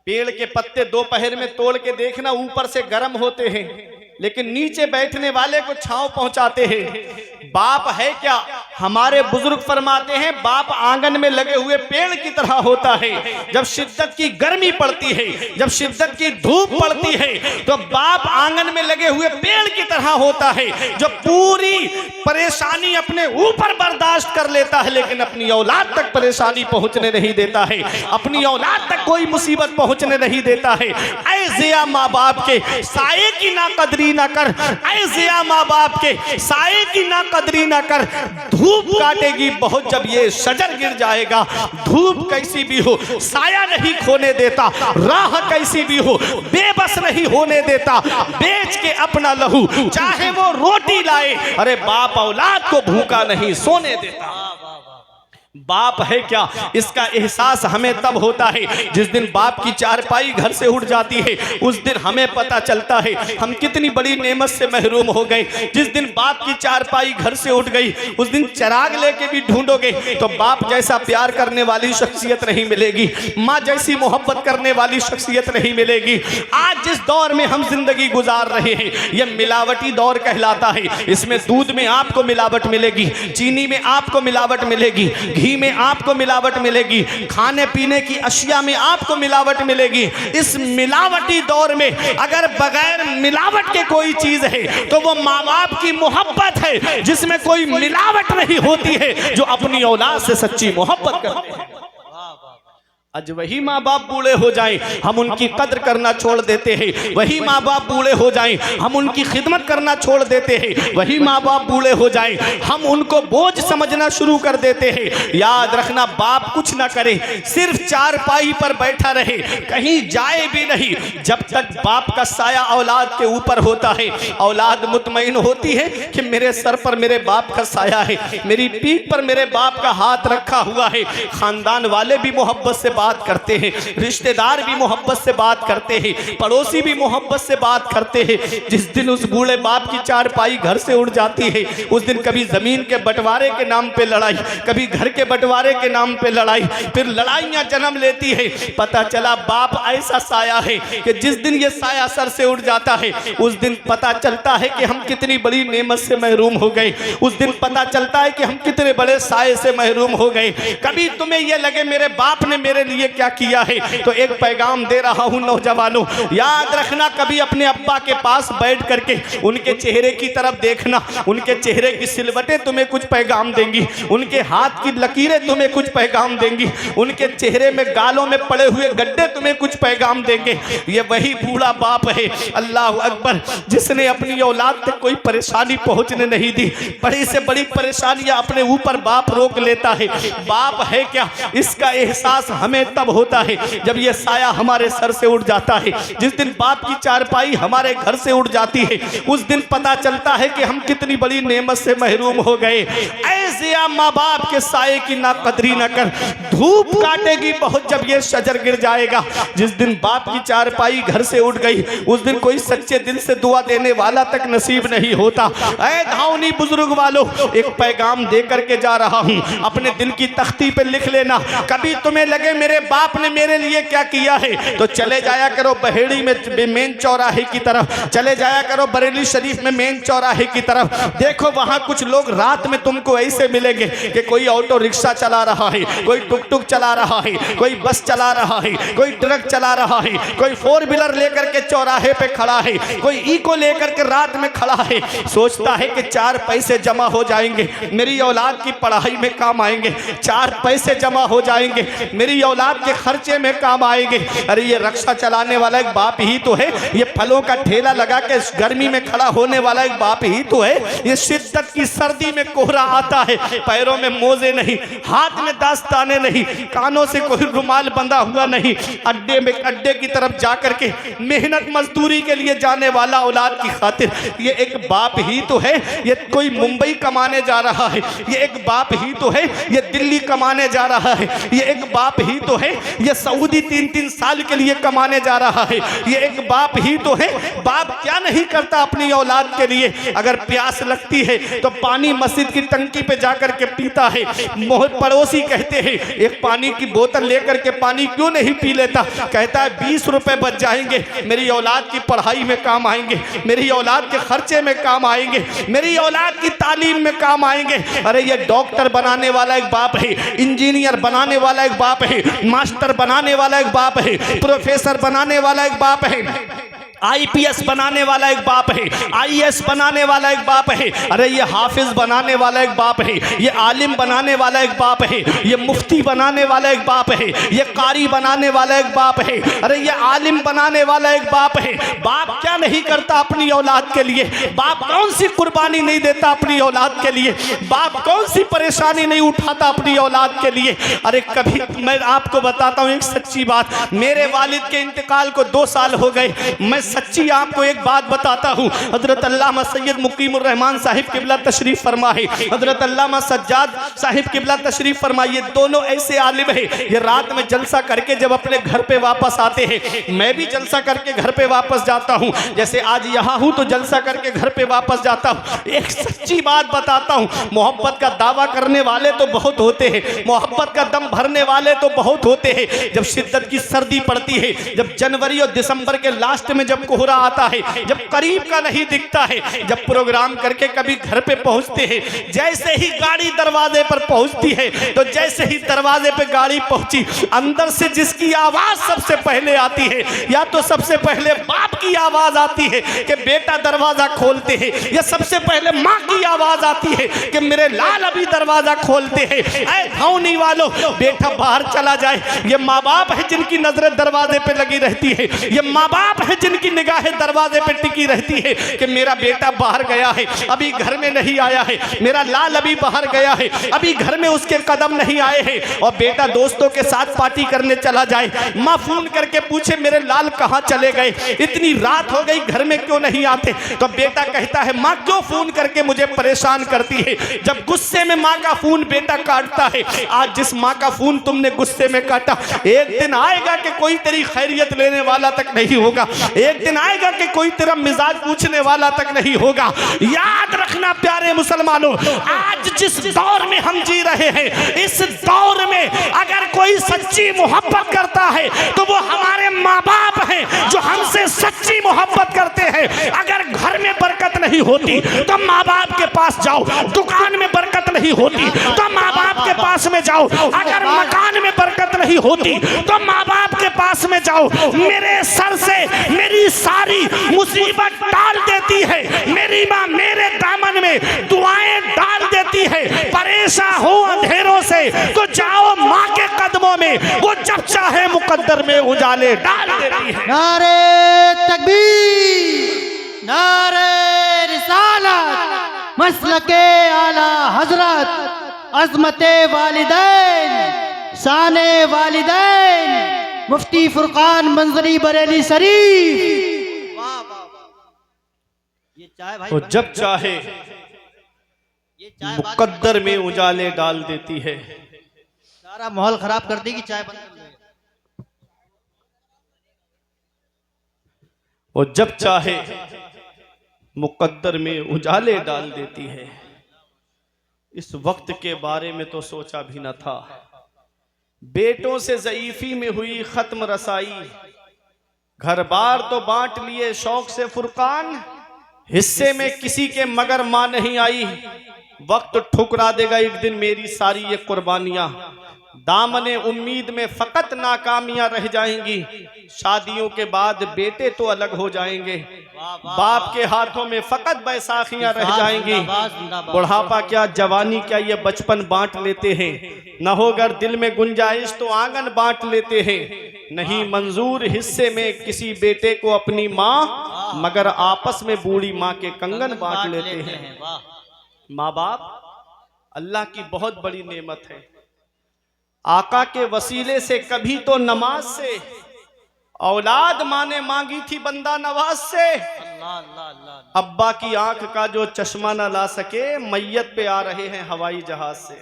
पेड़ के पत्ते दोपहर में तोड़ के देखना, ऊपर से गर्म होते हैं लेकिन नीचे बैठने वाले को छांव पहुंचाते हैं। बाप है क्या? हमारे बुजुर्ग फरमाते हैं बाप आंगन में लगे हुए पेड़ की तरह होता है। जब शिद्दत की गर्मी पड़ती है, जब शिद्दत की धूप पड़ती है, तो बाप आंगन में लगे हुए पेड़ की तरह होता है, जो पूरी परेशानी अपने ऊपर बर्दाश्त कर लेता है लेकिन अपनी औलाद तक परेशानी पहुंचने नहीं देता है, अपनी औलाद तक कोई मुसीबत पहुंचने नहीं देता है। ऐ जिया माँ बाप के साये की ना कदरी ना कर, ऐ जिया माँ बाप के साये की ना कदरी ना कर। धूप काटेगी बहुत जब ये शजर गिर जाएगा। धूप कैसी भी हो साया नहीं खोने देता, राह कैसी भी हो बेबस नहीं होने देता। बेच के अपना लहू चाहे वो रोटी लाए, अरे बाप औलाद को भूखा नहीं सोने देता। बाप है क्या? इसका एहसास हमें तब होता है जिस दिन बाप की चारपाई घर से उठ जाती है। उस दिन हमें पता चलता है हम कितनी बड़ी नेमत से महरूम हो गए। जिस दिन बाप की चारपाई घर से उठ गई, उस दिन चिराग लेके भी ढूंढोगे तो बाप जैसा प्यार करने वाली शख्सियत नहीं मिलेगी, माँ जैसी मोहब्बत करने वाली शख्सियत नहीं मिलेगी। आज जिस दौर में हम जिंदगी गुजार रहे हैं, यह मिलावटी दौर कहलाता है। इसमें दूध में आपको मिलावट मिलेगी, चीनी में आपको मिलावट मिलेगी, घी में आपको मिलावट मिलेगी, खाने पीने की अशिया में आपको मिलावट मिलेगी। इस मिलावटी दौर में अगर बगैर मिलावट के कोई चीज है तो वो माँ बाप की मोहब्बत है, जिसमें कोई मिलावट नहीं होती है, जो अपनी औलाद से सच्ची मोहब्बत करते हैं। आज वही माँ बाप बूढ़े हो जाएं, हम उनकी कद्र करना छोड़ देते हैं। वही माँ बाप बूढ़े हो जाएं, हम उनकी खिदमत करना छोड़ देते हैं। वही माँ बाप बूढ़े हो जाएं, हम उनको बोझ समझना शुरू कर देते हैं। याद रखना, बाप कुछ ना करे, सिर्फ चारपाई पर बैठा रहे, कहीं जाए भी नहीं, जब तक बाप का साया औलाद के ऊपर होता है, औलाद मुतमईन होती है कि मेरे सर पर मेरे बाप का साया है, मेरी पीठ पर मेरे बाप का हाथ रखा हुआ है। खानदान वाले भी मोहब्बत से बात करते हैं, रिश्तेदार भी मोहब्बत से बात करते हैं, पड़ोसी भी मोहब्बत से बात करते हैं। जिस दिन उस बूढ़े बाप की चारपाई घर से उड़ जाती है, उस दिन कभी जमीन के बंटवारे के नाम पे लड़ाई, कभी घर के बंटवारे के नाम पे लड़ाई, फिर लड़ाइयां जन्म लेती है। पता चला बाप ऐसा साया है कि जिस दिन ये साया सर से उड़ जाता है, उस दिन पता चलता है कि हम कितनी बड़ी नेमत से महरूम हो गए। उस दिन पता चलता है कि हम कितने बड़े साये से महरूम हो गए। कभी तुम्हें यह लगे मेरे बाप ने मेरे लिए क्या किया है, तो एक पैगाम दे रहा हूं नौजवानों, याद रखना, कभी अपने अब्बा के पास बैठ करके उनके चेहरे की तरफ देखना। उनके चेहरे की सिलवटें तुम्हें कुछ पैगाम देंगी, उनके हाथ की लकीरें तुम्हें कुछ पैगाम देंगी, उनके चेहरे में गालों में पड़े हुए गड्ढे तुम्हें कुछ पैगाम देंगे। ये वही बूढ़ा बाप है, अल्लाह अकबर, जिसने अपनी औलाद तक कोई परेशानी पहुंचने नहीं दी। बड़ी से बड़ी परेशानियां अपने ऊपर बाप रोक लेता है। बाप है क्या, इसका एहसास हमें तब होता है जब ये साया हमारे सर से उड़ जाता है। जिस दिन बाप की चारपाई हमारे घर से उड़ जाती है, उस दिन पता चलता है कि हम कितनी बड़ी नेमत से महरूम हो गए। ऐसे माँ बाप के साये की ना कदरी न कर, धूप काटेगी बहुत जब ये शजर गिर जाएगा। जिस दिन बाप की चारपाई घर से उड़ गई, उस दिन कोई सच्चे दिल से दुआ देने वाला तक नसीब नहीं होता। ऐ धावनी बुजुर्ग वालों, एक पैगाम दे करके जा रहा हूं, अपने दिल की तख्ती पे लिख लेना। कभी तुम्हें लगे मेरे बाप ने मेरे लिए क्या किया है, तो चले जाया करो बहेड़ी में मेन चौराहे की तरफ, चले जाया करो बरेली शरीफ में मेन चौराहे की तरफ। देखो वहां कुछ लोग रात में तुमको ऐसे मिलेंगे कि कोई ऑटो रिक्शा चला रहा है, कोई टुक टुक चला रहा है, कोई बस चला रहा है, कोई ट्रक चला रहा है, कोई फोर व्हीलर लेकर के चौराहे पे खड़ा है, कोई इको लेकर के रात में खड़ा है। सोचता है कि 4 पैसे जमा हो जाएंगे, मेरी औलाद की पढ़ाई में काम आएंगे, 4 पैसे जमा हो जाएंगे, मेरी औलाद के खर्चे में काम आएंगे। अरे ये रिक्शा चलाने वाला एक बाप ही तो है, ये फलों का ठेला लगा के गर्मी में खड़ा होने वाला एक बाप ही तो है। ये शिद्दत की सर्दी में कोहरा आता है, पैरों में मोजे नहीं, हाथ में दास्ताने नहीं, कानों से कोई रुमाल बंधा हुआ नहीं, अड्डे की तरफ जाकर के मेहनत मजदूरी के लिए जाने वाला औलाद की खातिर ये एक बाप ही तो है। ये कोई मुंबई कमाने जा रहा है, ये एक बाप ही तो है। ये दिल्ली कमाने जा रहा है, ये एक बाप ही तो है। ये सऊदी 3-3 साल के लिए कमाने जा रहा है, ये एक बाप ही तो है। बाप क्या नहीं करता अपनी औलाद के लिए। अगर प्यास लगती है तो पानी मस्जिद की टंकी पे जाकर के पीता है। पड़ोसी कहते हैं एक पानी की बोतल लेकर के पानी क्यों नहीं पी लेता, कहता है 20 रुपए बच जाएंगे, मेरी औलाद की पढ़ाई में काम आएंगे, मेरी औलाद के खर्चे में काम आएंगे, मेरी औलाद की तालीम में काम आएंगे। अरे ये डॉक्टर बनाने वाला एक बाप है, इंजीनियर बनाने वाला एक बाप है, मास्टर बनाने वाला एक बाप है, प्रोफेसर बनाने वाला एक बाप है, IPS बनाने वाला एक बाप है, IAS बनाने वाला एक बाप है। अरे ये हाफिज बनाने वाला एक बाप है, ये आलिम बनाने वाला एक बाप है, ये मुफ्ती बनाने वाला एक बाप है, ये कारी बनाने वाला एक बाप है, अरे ये आलिम बनाने वाला एक बाप है। बाप क्या नहीं करता अपनी औलाद के लिए, बाप कौन सी कुर्बानी नहीं देता अपनी औलाद के लिए, बाप कौन सी परेशानी नहीं उठाता अपनी औलाद के लिए। अरे कभी मैं आपको बताता हूँ एक सच्ची बात, मेरे वालिद के इंतकाल को 2 साल हो गए। मैं सच्ची आपको एक बात बताता हूँ, हजरत अल्लामा सैयद मुकीमुर रहमान साहिब किबला तशरीफ फरमाए, हजरत अल्लामा सज्जाद साहिब किबला तशरीफ फरमाए। ये दोनों ऐसे आलिम है, ये रात में जलसा करके जब अपने घर पे वापस आते हैं, मैं भी जलसा करके घर पे वापस जाता हूँ, जैसे आज यहाँ हूँ तो जलसा करके घर पे वापस जाता हूँ। एक सच्ची बात बताता हूँ, मोहब्बत का दावा करने वाले तो बहुत होते हैं, मोहब्बत का दम भरने वाले तो बहुत होते हैं। जब शिद्दत की सर्दी पड़ती है, जब जनवरी और दिसंबर के लास्ट में जब जब कोहरा आता है, जब करीब का नहीं दिखता है, जब प्रोग्राम करके कभी घर पे पहुंचते हैं, जैसे ही गाड़ी दरवाजे पर पहुंचती है तो जैसे ही दरवाजे पे गाड़ी पहुंची, अंदर से जिसकी आवाज सबसे पहले आती है, या तो सबसे पहले बाप की आवाज आती है कि बेटा दरवाजा खोलते हैं, या सबसे पहले माँ की आवाज आती है कि मेरे लाल अभी दरवाजा खोलते हैं। ऐ धौनी वालों, बेटा बाहर चला जाए। ये माँ बाप है जिनकी नजरें दरवाजे पे लगी रहती है, ये माँ बाप है जिनकी निगाहें दरवाजे पे टिकी रहती है कि मेरा बेटा बाहर गया है, अभी घर में नहीं आया है, मेरा लाल अभी बाहर गया है, अभी घर में उसके कदम नहीं आए हैं। और बेटा दोस्तों के साथ पार्टी करने चला जाए, माँ फोन करके पूछे मेरे लाल कहाँ चले गए, इतनी रात हो गई घर में क्यों नहीं आते, तो बेटा कहता है माँ क्यों फोन करके मुझे परेशान करती है। जब गुस्से में माँ का फोन बेटा काटता है, आज जिस माँ का फोन तुमने गुस्से में काटा, एक दिन आएगा कि कोई तेरी खैरियत लेने वाला तक नहीं होगा, एक दिन आएगा कि कोई तेरा मिजाज पूछने वाला तक नहीं होगा। याद रखना प्यारे मुसलमानों, आज जिस दौर में हम जी रहे हैं, इस दौर में अगर कोई सच्ची मोहब्बत करता है तो वो हमारे माँ बाप हैं जो हमसे सच्ची मोहब्बत करते हैं। अगर घर में बरकत नहीं होती तो माँ बाप के पास जाओ, दुकान में बरकत नहीं होती तो माँ बाप के पास में जाओ, अगर मकान में बरकत नहीं होती तो माँ बाप के पास में जाओ। मेरे सर से मेरी सारी मुसीबत डाल देती है, मेरी माँ मेरे दामन में दुआएं डाल देती है। परेशान हो अंधेरों से तो जाओ माँ के कदमों में, वो जब चाहे मुकद्दर में उजाले डाल देती है। नारे तकबीर, नारे रिसालत, मसलके आला हजरत, अज़मते वालिदैन, शाने वालिदैन, मुफ्ती फुरकान मंजरी बरेली शरीफ। वाह वाह वाह। ये चाय भाई वो जब चाहे ये चाय मुकद्दर में उजाले डाल देती है। सारा माहौल खराब कर देगी, चाय बंद कर देगी। वो जब चाहे मुकद्दर में उजाले डाल देती है। इस वक्त के बारे में तो सोचा भी न था। बेटों से ज़ईफी में हुई खत्म रसाई, घर बार तो बांट लिए शौक से फुरकान, हिस्से में किसी के मगर मां नहीं आई। वक्त ठुकरा देगा एक दिन मेरी सारी ये कुर्बानियां, दामने उम्मीद में फकत नाकामियां रह जाएंगी। शादियों के बाद बेटे तो अलग हो जाएंगे, बाप के हाथों में फकत बैसाखियां रह जाएंगी। बुढ़ापा क्या जवानी क्या ये बचपन बांट लेते हैं, न हो अगर दिल में गुंजाइश तो आंगन बांट लेते हैं। नहीं मंजूर हिस्से में किसी बेटे को अपनी माँ, मगर आपस में बूढ़ी माँ के कंगन बांट लेते हैं। माँ बाप अल्लाह की बहुत बड़ी नेमत है। आका के वसीले से कभी तो नमाज से औलाद माँ ने मांगी थी बंदा नवाज से। अब्बा की आंख का जो चश्मा न ला सके, मैयत पे आ रहे हैं हवाई जहाज से।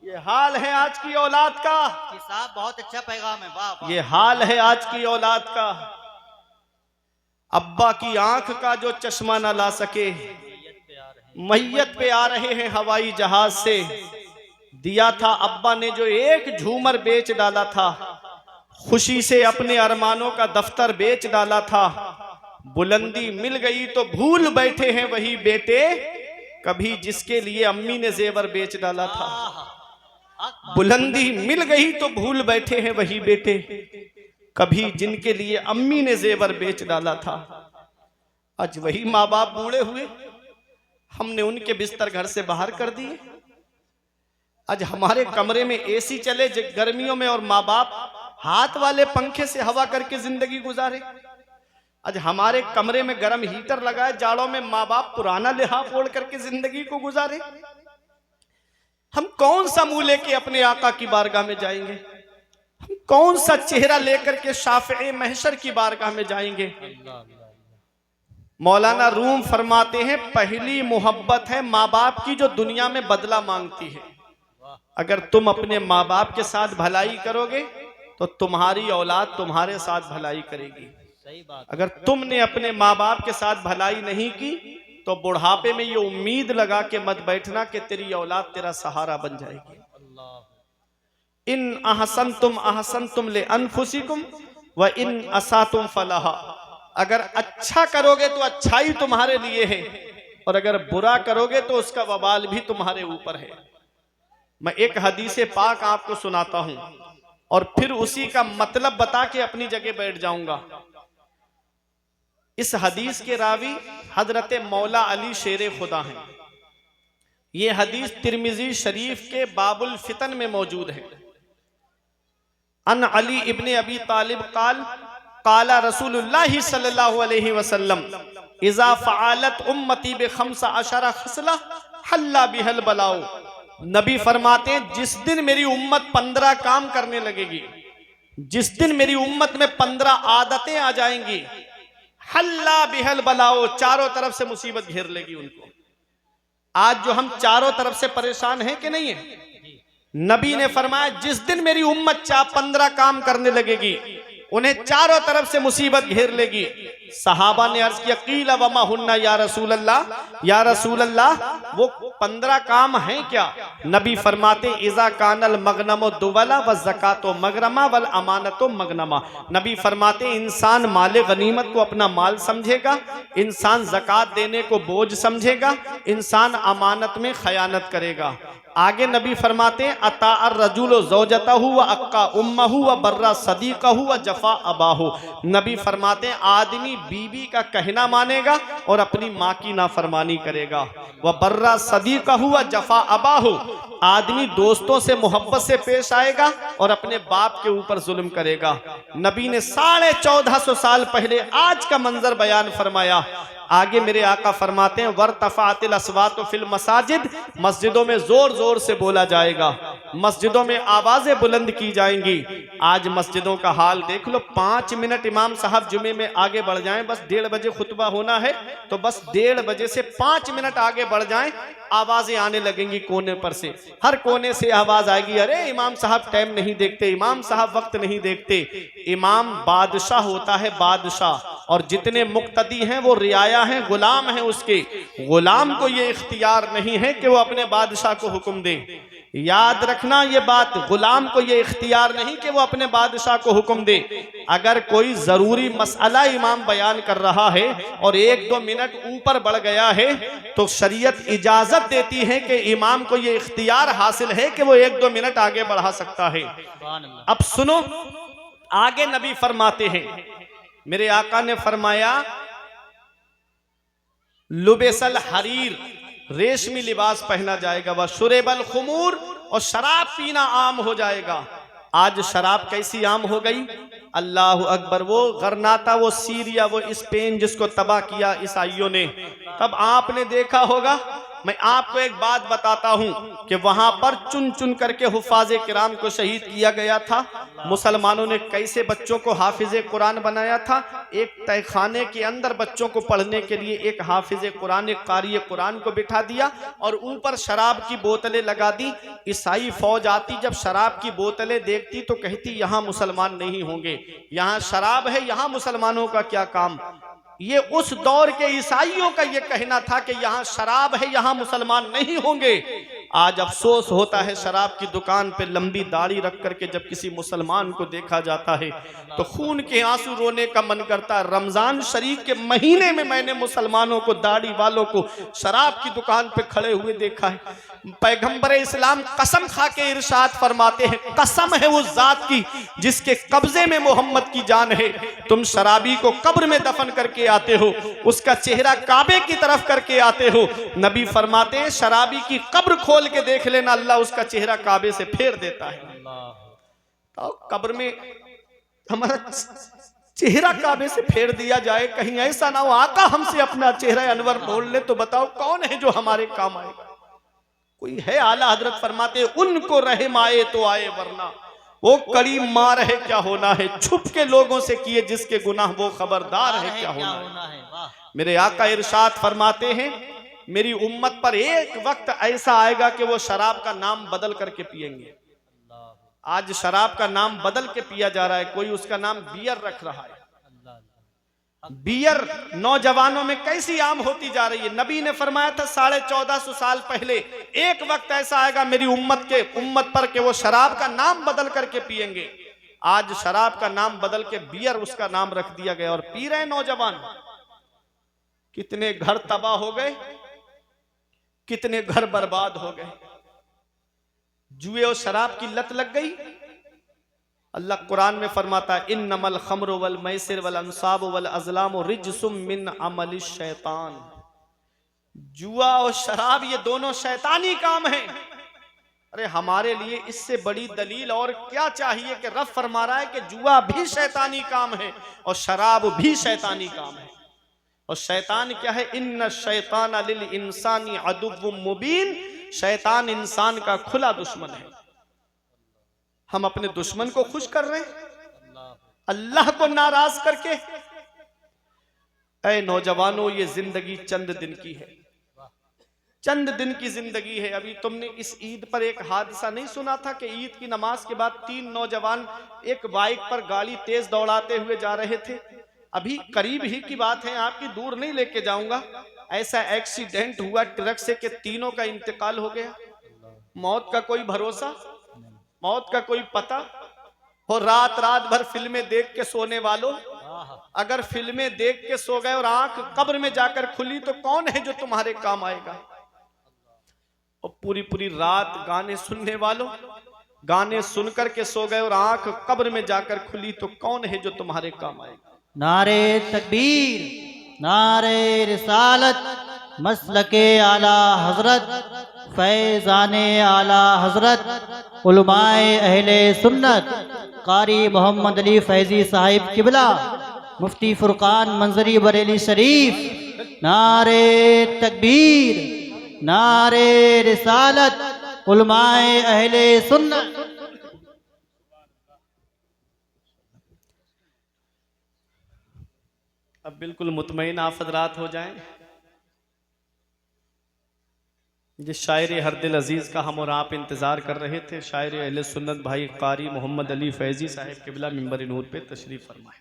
ये हाल है आज की औलाद का। साहब बहुत अच्छा पैगाम है। वाह। ये हाल है आज की औलाद का। अब्बा की आंख का जो चश्मा न ला सके, मैयत पे आ रहे हैं हवाई जहाज से। दिया था अब्बा ने जो एक झूमर बेच डाला था, खुशी से अपने अरमानों का दफ्तर बेच डाला था। बुलंदी मिल गई तो भूल बैठे हैं वही बेटे, कभी जिसके लिए अम्मी ने जेवर बेच डाला था। बुलंदी मिल गई तो भूल बैठे हैं वही बेटे, कभी जिनके लिए अम्मी ने जेवर बेच डाला था। आज वही माँ बाप बूढ़े हुए, हमने उनके बिस्तर घर से बाहर कर दिए। आज हमारे कमरे में एसी चले गर्मियों में और माँ बाप हाथ वाले पंखे से हवा करके जिंदगी गुजारे। आज हमारे कमरे में गर्म हीटर लगाए, जाड़ों में माँ बाप पुराना लिहाफ ओढ़ करके जिंदगी को गुजारे। हम कौन सा मुंह लेके अपने आका की बारगाह में जाएंगे? हम कौन सा चेहरा लेकर के शाफ़े महशर की बारगाह में जाएंगे? मौलाना रूम फरमाते हैं, पहली मोहब्बत है माँ बाप की जो दुनिया में बदला मांगती है। अगर तुम अपने माँ बाप के साथ भलाई करोगे तो तुम्हारी औलाद तुम्हारे साथ भलाई करेगी। सही बात। अगर तुमने अपने माँ बाप के साथ भलाई नहीं की तो बुढ़ापे में ये उम्मीद लगा के मत बैठना कि तेरी औलाद तेरा सहारा बन जाएगी। इन अहसनतुम ले अनफुसिकुम व इन असातुम फलाहा। अगर अच्छा करोगे तो अच्छाई तुम्हारे लिए है, और अगर बुरा करोगे तो उसका वबाल भी तुम्हारे ऊपर है। मैं एक हदीस पाक आपको सुनाता हूं और फिर उसी का मतलब बता के अपनी जगह बैठ जाऊंगा। इस हदीस के रावी हजरत मौला अली शेर खुदा हैं। ये हदीस तिरमिजी शरीफ के बाबुल फितन में मौजूद है। अन अली इब्ने अबी तालिब काला रसूलुल्लाह सल्लल्लाहु अलैहि वसल्लम इज़ा फ़अलत उम्मती बिखम्सा अशरा खसला हल्ला बिहल बलाओ। नबी फरमाते हैं जिस दिन मेरी उम्मत 15 काम करने लगेगी, जिस दिन मेरी उम्मत में 15 आदतें आ जाएंगी, हल्ला बिहल बलाओ, चारों तरफ से मुसीबत घेर लेगी उनको। आज जो हम चारों तरफ से परेशान हैं कि नहीं है, नबी ने फरमाया जिस दिन मेरी उम्मत 15 काम करने लगेगी, उन्हें चारों तरफ से मुसीबत घेर लेगी। सहाबा ने अर्ज किया कीला वमा हुन्ना या रसूल अल्लाह, या रसूल अल्लाह वो 15 काम हैं क्या? नबी फरमाते इज़ा कानल मगनमो दुवला व ज़कातो मगरमा वल अमानतो मगनमा। नबी फरमाते इंसान माले गनीमत को अपना माल समझेगा, इंसान ज़कात देने को बोझ समझेगा, इंसान अमानत में खयानत करेगा। आगे नबी फरमाते अता अर्रजुल ज़ौजतहु व अक्का उम्महु व बर्रा सदीक़हु व जफ़ा अबाहु। नबी फरमाते आदमी बीबी का कहना मानेगा और अपनी माँ की नाफरमानी करेगा। व बर्रा सदीक़हु व जफ़ा अबाहु, आदमी दोस्तों से मोहब्बत से पेश आएगा और अपने बाप के ऊपर जुल्म करेगा। नबी ने 1450 साल पहले आज का मंजर बयान फरमाया। आगे मेरे आका फरमाते हैं वर्तफ़ातिल अस्वातु फिल मसाजिद, मस्जिदों में जोर जोर से बोला जाएगा, मस्जिदों में आवाजें बुलंद की जाएंगी। आज मस्जिदों का हाल देख लो। 5 मिनट इमाम साहब जुमे में आगे बढ़ जाएं, बस 1:30 बजे खुतबा होना है तो बस 1:30 बजे से 5 मिनट आगे बढ़ जाएं, आवाजें आने लगेंगी कोने पर से, हर कोने से आवाज आएगी, अरे इमाम साहब टाइम नहीं देखते, इमाम साहब वक्त नहीं देखते। इमाम बादशाह होता है, बादशाह, और जितने मुक्तदी हैं वो रियाया हैं, गुलाम हैं उसके। गुलाम को ये इख्तियार नहीं है कि वो अपने बादशाह को हुक्म दे। याद रखना ये बात, गुलाम को ये इख्तियार नहीं कि वो अपने बादशाह को हुक्म दे। अगर कोई जरूरी मसला इमाम बयान कर रहा है और 1-2 मिनट ऊपर बढ़ गया है तो शरीयत इजाजत देती है कि इमाम को ये इख्तियार हासिल है कि वो 1-2 मिनट आगे बढ़ा सकता है। अब सुनो, आगे नबी फरमाते हैं, मेरे आका ने फरमाया लुबेसल हरीर, रेशमी लिबास पहना जाएगा, वह शुरेबल खुमूर, और शराब पीना आम हो जाएगा। आज शराब कैसी आम हो गई, अल्लाह अकबर। वो गरनाता, वो सीरिया, वो स्पेन जिसको तबाह किया ईसाइयों ने, तब आपने देखा होगा। मैं आपको एक बात बताता हूं कि वहां पर चुन चुन करके हुफाज़े किराम को शहीद किया गया था। मुसलमानों ने कैसे बच्चों को हाफिज़े कुरान बनाया था। एक तहखाने के अंदर बच्चों को पढ़ने के लिए एक हाफिज़े कुरान, एक कारी कुरान को बिठा दिया और ऊपर शराब की बोतलें लगा दी। ईसाई फौज आती, जब शराब की बोतलें देखती तो कहती यहाँ मुसलमान नहीं होंगे, यहाँ शराब है, यहाँ मुसलमानों का क्या काम। ये उस दौर के ईसाइयों का ये कहना था कि यहाँ शराब है, यहाँ मुसलमान नहीं होंगे। आज अफसोस होता है, शराब की दुकान पे लंबी दाढ़ी रख करके जब किसी मुसलमान को देखा जाता है तो खून के आंसू रोने का मन करता है। रमजान शरीफ के महीने में मैंने मुसलमानों को, दाढ़ी वालों को शराब की दुकान पे खड़े हुए देखा है। पैगंबर इस्लाम कसम खा के इरशाद फरमाते हैं, कसम है उस जात की जिसके कब्जे में मोहम्मद की जान है, तुम शराबी को कब्र में दफन करके आते हो, उसका चेहरा काबे की तरफ करके आते हो। नबी फरमाते हैं शराबी की कब्र खोल के देख लेना, अल्लाह उसका चेहरा काबे से फेर देता है। तो कब्र में हमारा चेहरा काबे से फेर दिया जाए, कहीं ऐसा ना हो आका हमसे अपना चेहरा अनवर बोल ले, तो बताओ कौन है जो हमारे काम आएगा। कोई है? आला हजरत फरमाते उनको रहम आए तो आए, वरना वो कड़ी मार है क्या होना है। छुप के लोगों से किए जिसके गुनाह वो खबरदार है क्या होना है। मेरे आका इरशाद फरमाते हैं मेरी उम्मत पर एक वक्त ऐसा आएगा कि वो शराब का नाम बदल करके पिएंगे। आज शराब का नाम बदल के पिया जा रहा है, कोई उसका नाम बियर रख रहा है। बियर नौजवानों में कैसी आम होती जा रही है। नबी ने फरमाया था 1450 साल पहले, एक वक्त ऐसा आएगा मेरी उम्मत पर कि वो शराब का नाम बदल करके पिएंगे। आज शराब का नाम बदल के बियर उसका नाम रख दिया गया और पी रहे नौजवान। कितने घर तबाह हो गए, कितने घर बर्बाद हो गए, जुए और शराब की लत लग गई। अल्लाह कुरान में फरमाता है इन्नमल खम्रु वल मैसिर वल अंसाब वल अज़लाम रिज्सुम मिन अमलि शैतान। जुआ और शराब ये दोनों शैतानी काम है। अरे हमारे लिए इससे बड़ी दलील और क्या चाहिए कि रब फरमा रहा है कि जुआ भी शैतानी काम है और शराब भी शैतानी काम है। और शैतान क्या है? इन्न शैतान लिल इंसानी अदुव्वुम मुबीन। शैतान इंसान का खुला दुश्मन है। हम अपने दुश्मन को खुश कर रहे हैं अल्लाह को नाराज करके। ऐ नौजवानों, ये जिंदगी चंद दिन की है, चंद दिन की जिंदगी है। अभी तुमने इस ईद पर एक हादसा नहीं सुना था कि ईद की नमाज के बाद 3 नौजवान एक बाइक पर गाड़ी तेज दौड़ाते हुए जा रहे थे। अभी करीब ही की बात है, आपकी दूर नहीं लेके जाऊंगा। ऐसा एक्सीडेंट हुआ ट्रक से कि तीनों का इंतकाल हो गया। मौत का कोई भरोसा, मौत का कोई पता। और रात रात भर फिल्में देख के सोने वालों, अगर फिल्में देख के सो गए और आंख कब्र में जाकर खुली तो कौन है जो तुम्हारे काम आएगा? और पूरी पूरी रात गाने सुनने वालों, गाने सुनकर के सो गए और आंख कब्र में जाकर खुली तो कौन है जो तुम्हारे काम आएगा? नारे तकबीर, नारे रिसालत, मसलके आला हजरत, फैज़ाने आला हजरत, उलमाए अहले सुन्नत, कारी मोहम्मद अली फैजी साहिब किबला, मुफ्ती फुरकान मंजरी बरेली शरीफ। नारे तकबीर, नारे रिसालत, उलमाए अहले सुन्नत। अब बिल्कुल मुतमईन आप हज़रात हो जाएं। जिस शायर हर दिल अजीज का हम और आप इंतजार कर रहे थे, शायर अहले सुन्नत भाई कारी मोहम्मद अली फैजी साहिब किबला मिंबर नूर पे तशरीफ फरमाए।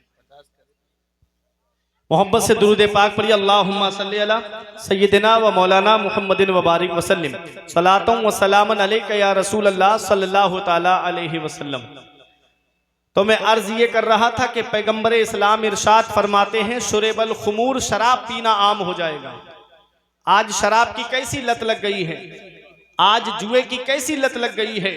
मोहब्बत से दुरूद पाक पढ़िए। अल्लाहुम्मा सल्ली अला सय्यिदिना व मौलाना मुहम्मदिन व बारिक वसल्लिम सलातुम व सलामन अलैका या रसूल अल्लाह सल्लल्लाहु ताला अलैहि वसल्लम। तो मैं अर्ज ये कर रहा था कि पैगंबर इस्लाम इरशाद फरमाते हैं शुरेबल खुमूर, शराब पीना आम हो जाएगा। आज शराब की कैसी लत लग गई है, आज जुए की कैसी लत लग गई है।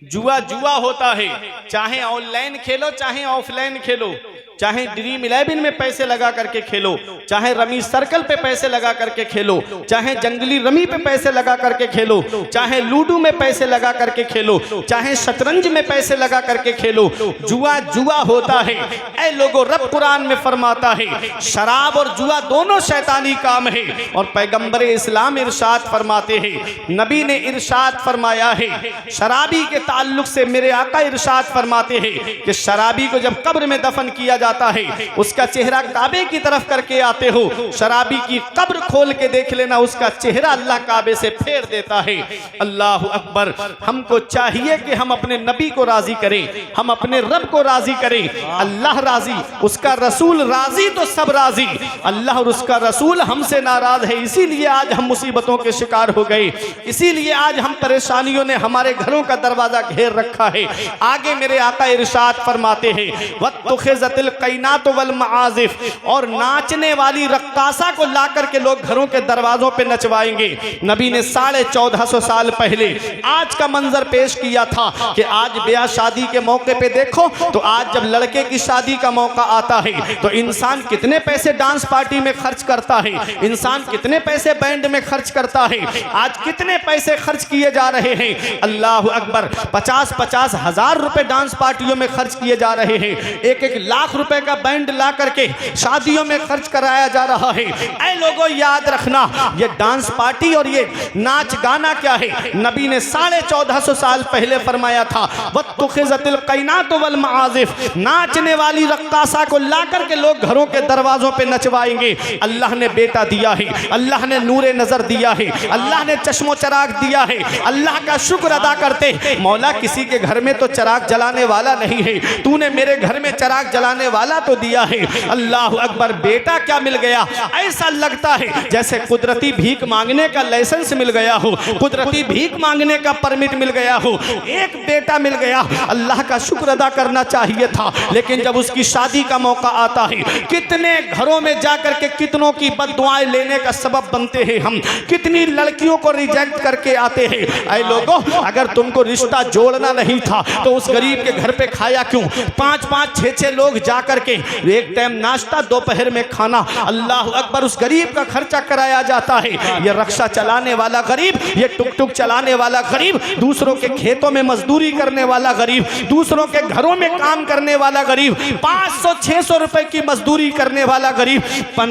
जुआ जुआ होता है, चाहे ऑनलाइन खेलो चाहे ऑफलाइन खेलो, चाहे ड्रीम 11 में पैसे लगा करके खेलो, चाहे रमी सर्कल पे पैसे लगा करके खेलो, चाहे जंगली रमी पे पैसे लगा करके खेलो, चाहे लूडो में पैसे लगा करके खेलो, चाहे शतरंज में पैसे लगा करके खेलो, जुआ जुआ होता है। ऐ लोगों, रब कुरान में फरमाता है शराब और जुआ दोनों शैतानी काम है। और पैगंबर इस्लाम इरशाद फरमाते हैं, नबी ने इरशाद फरमाया है शराबी के ताल्लुक से, मेरे आका इरशाद फरमाते हैं कि शराबी को जब कब्र में दफन किया जाता है, उसका चेहरा काबे की तरफ करके आते हो, शराबी की कब्र खोल के देख लेना, उसका चेहरा अल्लाह काबे से फेर देता है। अल्लाह अकबर। हमको चाहिए कि हम अपने नबी को राजी करें, हम अपने रब को राजी करें। अल्लाह राजी, उसका रसूल राजी तो सब राजी। अल्लाह और उसका रसूल हमसे नाराज है, इसीलिए आज हम मुसीबतों के शिकार हो गए, इसीलिए आज हम परेशानियों ने हमारे घरों का दरवाजा घेर रखा है। आगे मेरे आका इरशाद फरमाते हैं वत्तुखिज़तिल कैनात वल मआज़िफ़, और नाचने वाली रक्कासा को ला करके लोग घरों के दरवाजों पे नचवाएंगे। नबी ने 1450 साल पहले आज का मंजर पेश किया था कि आज ब्याह शादी के मौके पे देखो तो आज जब लड़के की शादी का मौका आता है तो इंसान कितने पैसे डांस पार्टी में खर्च करता है, इंसान कितने पैसे बैंड में खर्च करता है, आज कितने पैसे खर्च किए जा रहे हैं। अल्लाह अकबर। 50-50 हजार रुपए डांस पार्टियों में खर्च किए जा रहे हैं, 1-1 लाख रुपए का बैंड ला करके शादियों में खर्च कराया जा रहा है। ऐ लोगों, याद रखना, ये डांस पार्टी और ये नाच गाना क्या है। नबी ने 1450 साल पहले फरमाया था वत्तुखिज़तिल कैनात वल मआज़िफ़, नाचने वाली रक्कासा को ला करके लोग घरों के दरवाजों पे नचवाएंगे। अल्लाह ने बेटा दिया है, अल्लाह ने नूरे नजर दिया है, अल्लाह ने चश्मो चराग दिया है। अल्लाह का शुक्र अदा करते, मौला किसी के घर में तो चराग जलाने वाला नहीं है, तूने मेरे घर में चराग जलाने वाला तो दिया है। अल्लाह अकबर, बेटा क्या मिल गया, ऐसा लगता है जैसे कुदरती भीख मांगने का लाइसेंस मिल गया हो, कुदरती भीख मांगने का परमिट मिल गया हो। एक बेटा मिल गया, अल्लाह का शुक्र अदा करना चाहिए था, लेकिन जब उसकी शादी का मौका आता है, कितने घरों में जाकर के कितनों की बद्दुआएं लेने का सबब बनते हैं हम, कितनी लड़कियों को रिजेक्ट करके आते हैं। ऐ लोगों, अगर तुमको रिश्ता जोड़ना नहीं था तो उस गरीब के घर पे खाया क्यों? 5-5, 6-6 लोग जाकर के एक टाइम नाश्ता, दोपहर में खाना, अल्लाह अकबर, उस गरीब का खर्चा कराया जाता है। ये रक्षा चलाने वाला गरीब, ये टुक टुक चलाने वाला गरीब, दूसरों के खेतों में मजदूरी करने वाला गरीब, दूसरों के घरों में काम करने वाला गरीब, 500-600 रुपए की मजदूरी करने वाला गरीब,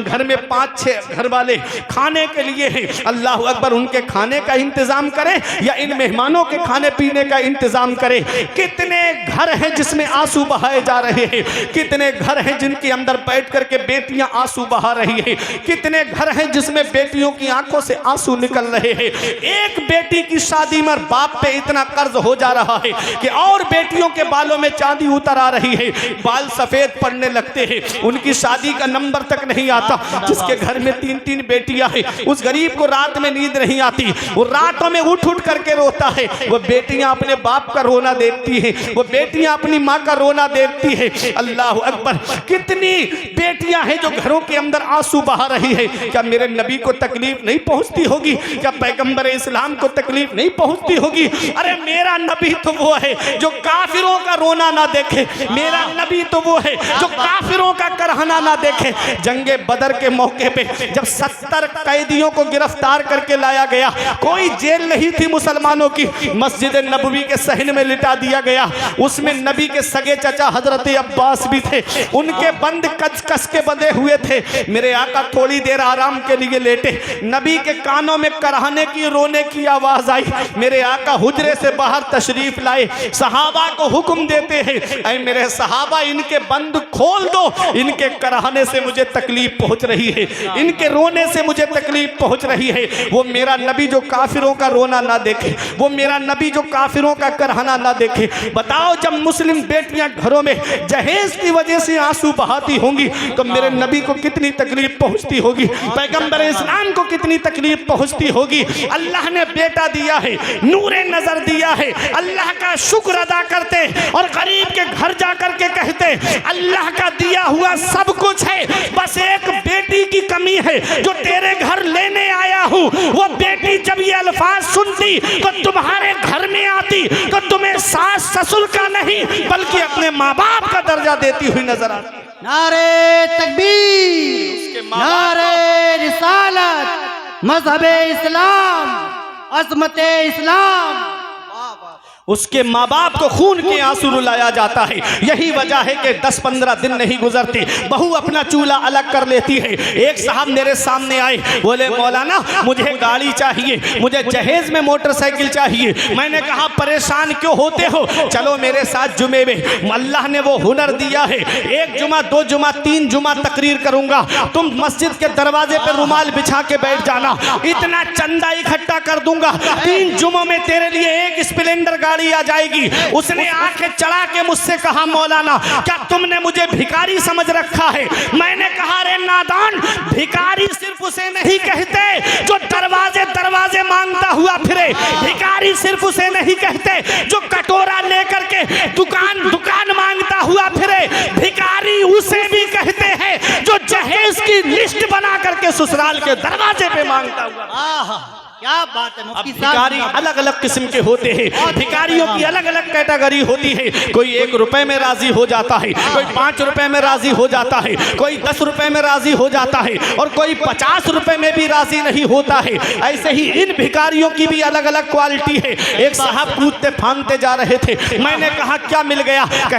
घर में 5-6 घर वाले खाने के लिए हैं। अल्लाह अकबर, उनके खाने का इंतजाम करें या इन मेहमानों के खाने पीने का इंतजाम करें। कितने घर हैं जिसमें आंसू बहाए जा रहे हैं, कितने घर हैं जिनके अंदर बैठ करके बेटियां आंसू बहा रही हैं, कितने घर हैं जिसमें बेटियों की आंखों से आंसू निकल रहे हैं। एक बेटी की शादी में बाप पे इतना कर्ज हो जा रहा है कि और बेटियों के बालों में चांदी उतर आ रही है, बाल सफेद पड़ने लगते हैं, उनकी शादी का नंबर तक नहीं आता। जिसके घर में 3-3 बेटियां हैं, उस गरीब को रात में नींद नहीं आती, वो रातों में उठ उठ करके रोता है। वो बेटियां अपने बाप का रोना देखती हैं, वो बेटियां अपनी माँ का रोना देखती है। अल्लाह अकबर, कितनी बेटियां हैं जो घरों के अंदर आंसू बहा रही है। क्या मेरे नबी को तकलीफ नहीं पहुंचती होगी? क्या पैगंबर इस्लाम को तकलीफ नहीं पहुंचती होगी? अरे मेरा नबी तो वो है जो काफिरों का रोना ना देखे, मेरा नबी तो वो है जो काफिरों का करहना ना देखे। जंगे बदर के मौके पे जब 70 कैदियों को गिरफ्तार करके लाया गया, कोई जेल नहीं थी मुसलमानों की, मस्जिद नबवी के सहन में लिटा दिया गया। उसमें नबी के सगे चचा हजरत अब्बास भी थे, उनके बंद कस के बंधे हुए थे। मेरे आका थोड़ी देर आराम के लिए लेटे, नबी के कानों में करहने की, रोने की आवाज आई। मेरे आका हुजरे से बाहर तशरीफ लाए, सहाबा को हुक्म देते हैं, ऐ मेरे सहाबा, इनके बंद खोल दो, इनके करहने से मुझे तकलीफ पहुंच रही है, इनके रोने से मुझे तकलीफ पहुंच रही है। वो मेरा नबी जो काफिरों का रोना ना देखे, वो मेरा नबी जो काफिरों का करहना ना देखे। बताओ, जब मुस्लिम बेटियां घरों में जहेज की वजह से आंसू बहाती होंगी तो मेरे नबी को कितनी तकलीफ पहुंचती होगी, पैगंबर इस्लाम को कितनी तकलीफ पहुंचती होगी। अल्लाह ने बेटा दिया है, नूरे नजर दिया है, अल्लाह का शुक्र अदा करते और गरीब के घर जाकर के कहते अल्लाह का दिया हुआ सब कुछ है, बस एक बेटी की कमी है जो तेरे घर लेने आया हूँ। वो बेटी जब ये अल्फाज सुनती तो तुम्हारे घर में आती तो तुम्हें सास ससुर का नहीं बल्कि अपने माँ बाप का दर्जा देती हुई नजर आती। नारे तकबीर, नारे रिसालत, मजहबे इस्लाम, अज़मते इस्लाम। उसके माँ बाप को खून के आंसू रुलाया जाता है। यही वजह है कि 10-15 दिन नहीं गुजरती, बहू अपना चूल्हा अलग कर लेती है। एक साहब मेरे सामने आए, बोले मौलाना मुझे गाड़ी चाहिए, मुझे जहेज में मोटरसाइकिल चाहिए। मैंने कहा परेशान क्यों होते हो, चलो मेरे साथ जुमे में, अल्लाह ने वो हुनर दिया है, 1 जुमा 2 जुमा 3 जुमा तकरीर करूंगा, तुम मस्जिद के दरवाजे पर रुमाल बिछा के बैठ जाना, इतना चंदा इकट्ठा कर दूंगा, 3 जुमों में तेरे लिए 1 स्प्लेंडर गाड़ी आ जाएगी। उसने आंखें चढ़ा के मुझसे कहा मौलाना क्या तुमने मुझे भिखारी समझ रखा है? मैंने कहा रे नादान, भिखारी सिर्फ उसे नहीं कहते जो दरवाजे दरवाजे मांगता हुआ फिरे, भिखारी सिर्फ उसे नहीं कहते जो कटोरा लेकर के दुकान दुकान मांगता हुआ फिरे, भिखारी उसे भी कहते हैं जो जहेज की लिस्ट बना करके ससुराल के दरवाजे पे मांगता हुआ। क्या बात है मुफ्ती साहब। भिखारी अलग अलग किस्म के होते हैं, भिखारियों की अलग अलग कैटेगरी होती है। कोई 1 रुपए में राजी हो जाता है, कोई 5 रुपए में राजी हो जाता है, कोई 10 रुपए में राजी हो जाता है और कोई 50 रुपए में भी राजी नहीं होता है। ऐसे ही इन भिखारियों की भी अलग अलग क्वालिटी है। एक साहब कूदते फांदते जा रहे थे, मैंने कहा क्या मिल गया?